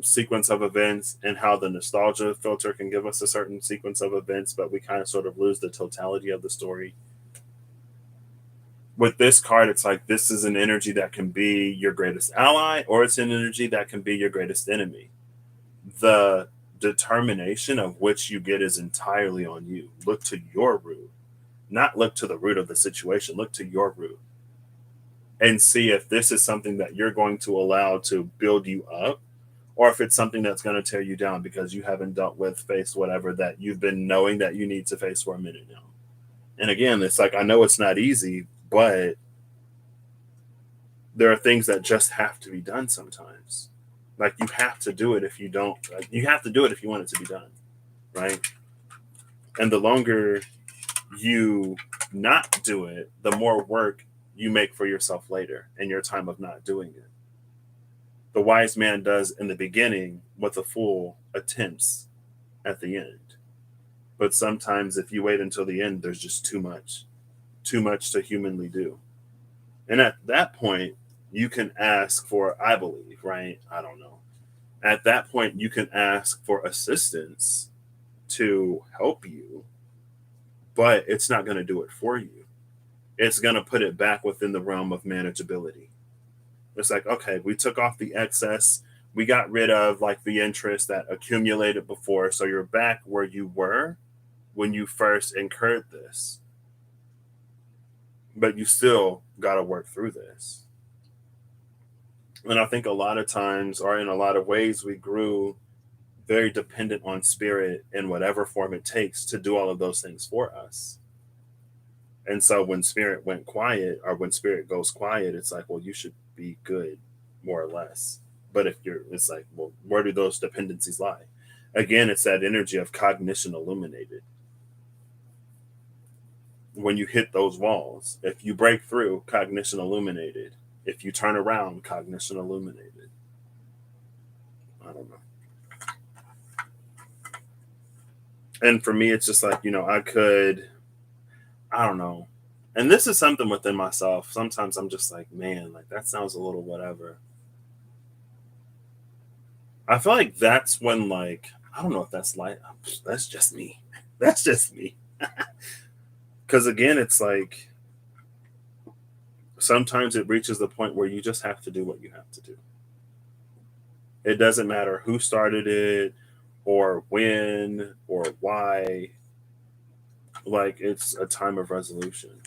sequence of events, and how the nostalgia filter can give us a certain sequence of events, but we kind of sort of lose the totality of the story. With this card, it's like, this is an energy that can be your greatest ally, or it's an energy that can be your greatest enemy. The determination of which you get is entirely on you. Look to your root, not look to the root of the situation. Look to your root and see if this is something that you're going to allow to build you up, or if it's something that's going to tear you down because you haven't dealt with, faced whatever that you've been knowing that you need to face for a minute now. And again, it's like, I know it's not easy, but there are things that just have to be done sometimes. Like, you have to do it if you don't, like, you have to do it if you want it to be done, right? And the longer you not do it, the more work you make for yourself later in your time of not doing it. The wise man does in the beginning what the fool attempts at the end. But sometimes if you wait until the end, there's just too much to humanly do. And at that point, you can ask for, I believe, right? I don't know. At that point, you can ask for assistance to help you, but it's not going to do it for you. It's going to put it back within the realm of manageability. It's like, okay, we took off the excess. We got rid of like the interest that accumulated before. So you're back where you were when you first incurred this. But you still got to work through this. And I think a lot of times, or in a lot of ways, we grew very dependent on spirit in whatever form it takes to do all of those things for us. And so when spirit went quiet, or when spirit goes quiet, it's like, well, you should be good, more or less. But if you're, it's like, well, where do those dependencies lie? Again, it's that energy of cognition illuminated. When you hit those walls, if you break through, cognition illuminated. If you turn around, cognition illuminated. I don't know. And for me, it's just like, I don't know. And this is something within myself. Sometimes I'm just like, man, like that sounds a little whatever. I feel like that's when, like, I don't know if that's like, that's just me. That's just me. Because again, it's like, sometimes it reaches the point where you just have to do what you have to do. It doesn't matter who started it or when or why. Like, it's a time of resolution.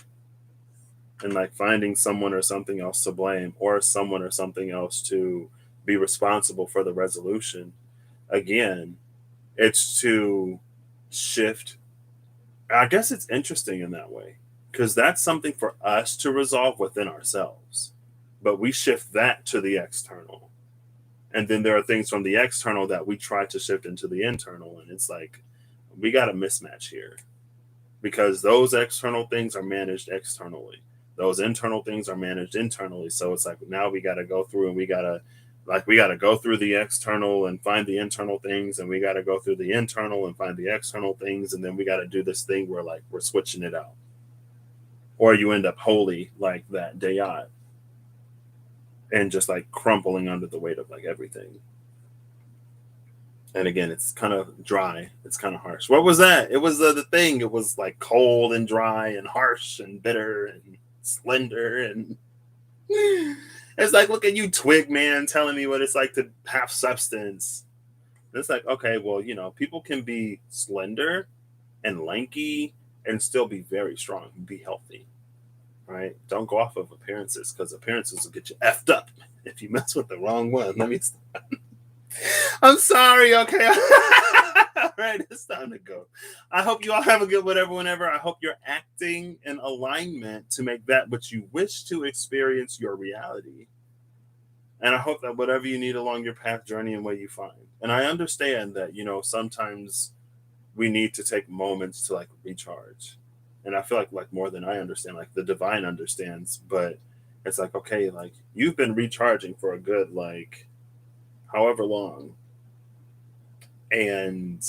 And like finding someone or something else to blame, or someone or something else to be responsible for the resolution. Again, it's to shift. I guess it's interesting in that way, because that's something for us to resolve within ourselves. But we shift that to the external. And then there are things from the external that we try to shift into the internal. And it's like, we got a mismatch here. because those external things are managed externally. Those internal things are managed internally. So it's like now we got to go through and we got to go through the external and find the internal things, and we got to go through the internal and find the external things, and then we got to do this thing where like we're switching it out, or you end up wholly like that day out and just like crumpling under the weight of like everything. And again, it's kind of dry. It's kind of harsh. What was that? It was the thing. It was like cold and dry and harsh and bitter and slender. And it's like, look at you, twig man, telling me what it's like to have substance. And it's like, okay, well, people can be slender and lanky and still be very strong, be healthy, right? Don't go off of appearances, because appearances will get you effed up if you mess with the wrong one. Let me stop. I'm sorry, okay. All right, it's time to go. I hope you all have a good whatever, whenever. I hope you're acting in alignment to make that what you wish to experience your reality. And I hope that whatever you need along your path, journey, and way you find. And I understand that, sometimes we need to take moments to like recharge. And I feel like more than I understand, like the divine understands, but it's like, okay, like you've been recharging for a good like however long. And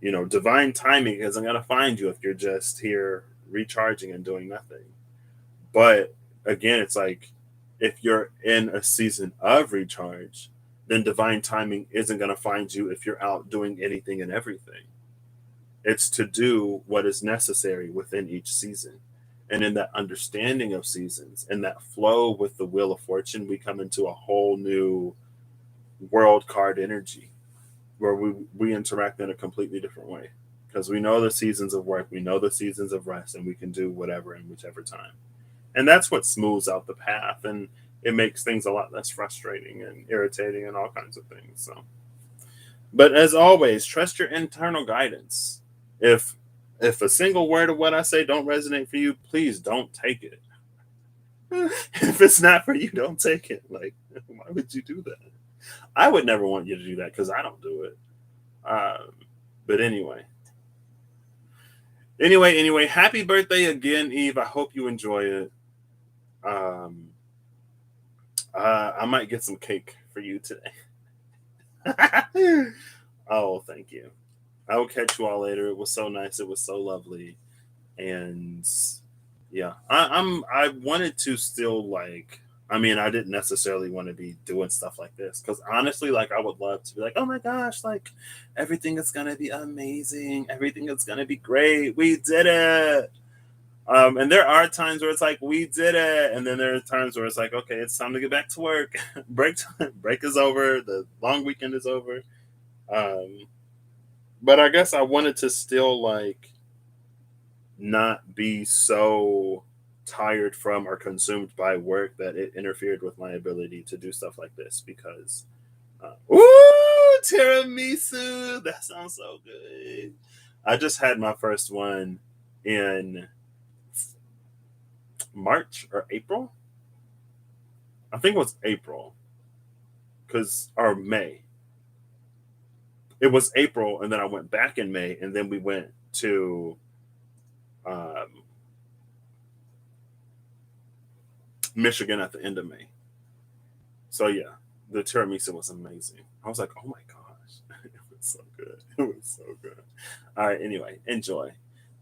divine timing isn't going to find you if you're just here recharging and doing nothing. But again, it's like if you're in a season of recharge, then divine timing isn't going to find you if you're out doing anything and everything. It's to do what is necessary within each season. And in that understanding of seasons and that flow with the wheel of fortune, we come into a whole new world card energy where we interact in a completely different way, because we know the seasons of work, we know the seasons of rest, and we can do whatever in whichever time. And that's what smooths out the path, and it makes things a lot less frustrating and irritating and all kinds of things. So, but as always, trust your internal guidance. If a single word of what I say don't resonate for you, please don't take it. If it's not for you, don't take it. Like, why would you do that? I would never want you to do that because I don't do it. But anyway, happy birthday again, Eve. I hope you enjoy it. I might get some cake for you today. Oh, thank you. I will catch you all later. It was so nice. It was so lovely. And yeah, I wanted to still like, I mean, I didn't necessarily want to be doing stuff like this because honestly, like, I would love to be like, oh my gosh, like, everything is going to be amazing. Everything is going to be great. We did it. And there are times where it's like, we did it. And then there are times where it's like, okay, it's time to get back to work. Break is over. The long weekend is over. But I guess I wanted to still like not be so tired from or consumed by work that it interfered with my ability to do stuff like this, because ooh, tiramisu, that sounds so good. I just had my first one in March or April. I think it was April, or May. It was April, and then I went back in May, and then we went to Michigan at the end of May. So yeah, the tiramisu was amazing. I was like, oh my gosh, it was so good. It was so good. All right, anyway, enjoy.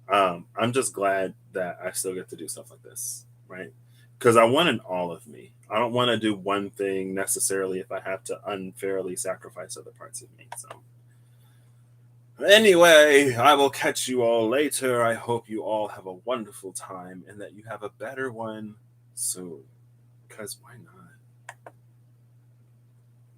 I'm just glad that I still get to do stuff like this, right? Because I want an all of me. I don't want to do one thing necessarily if I have to unfairly sacrifice other parts of me. So anyway, I will catch you all later. I hope you all have a wonderful time and that you have a better one soon. Because why not?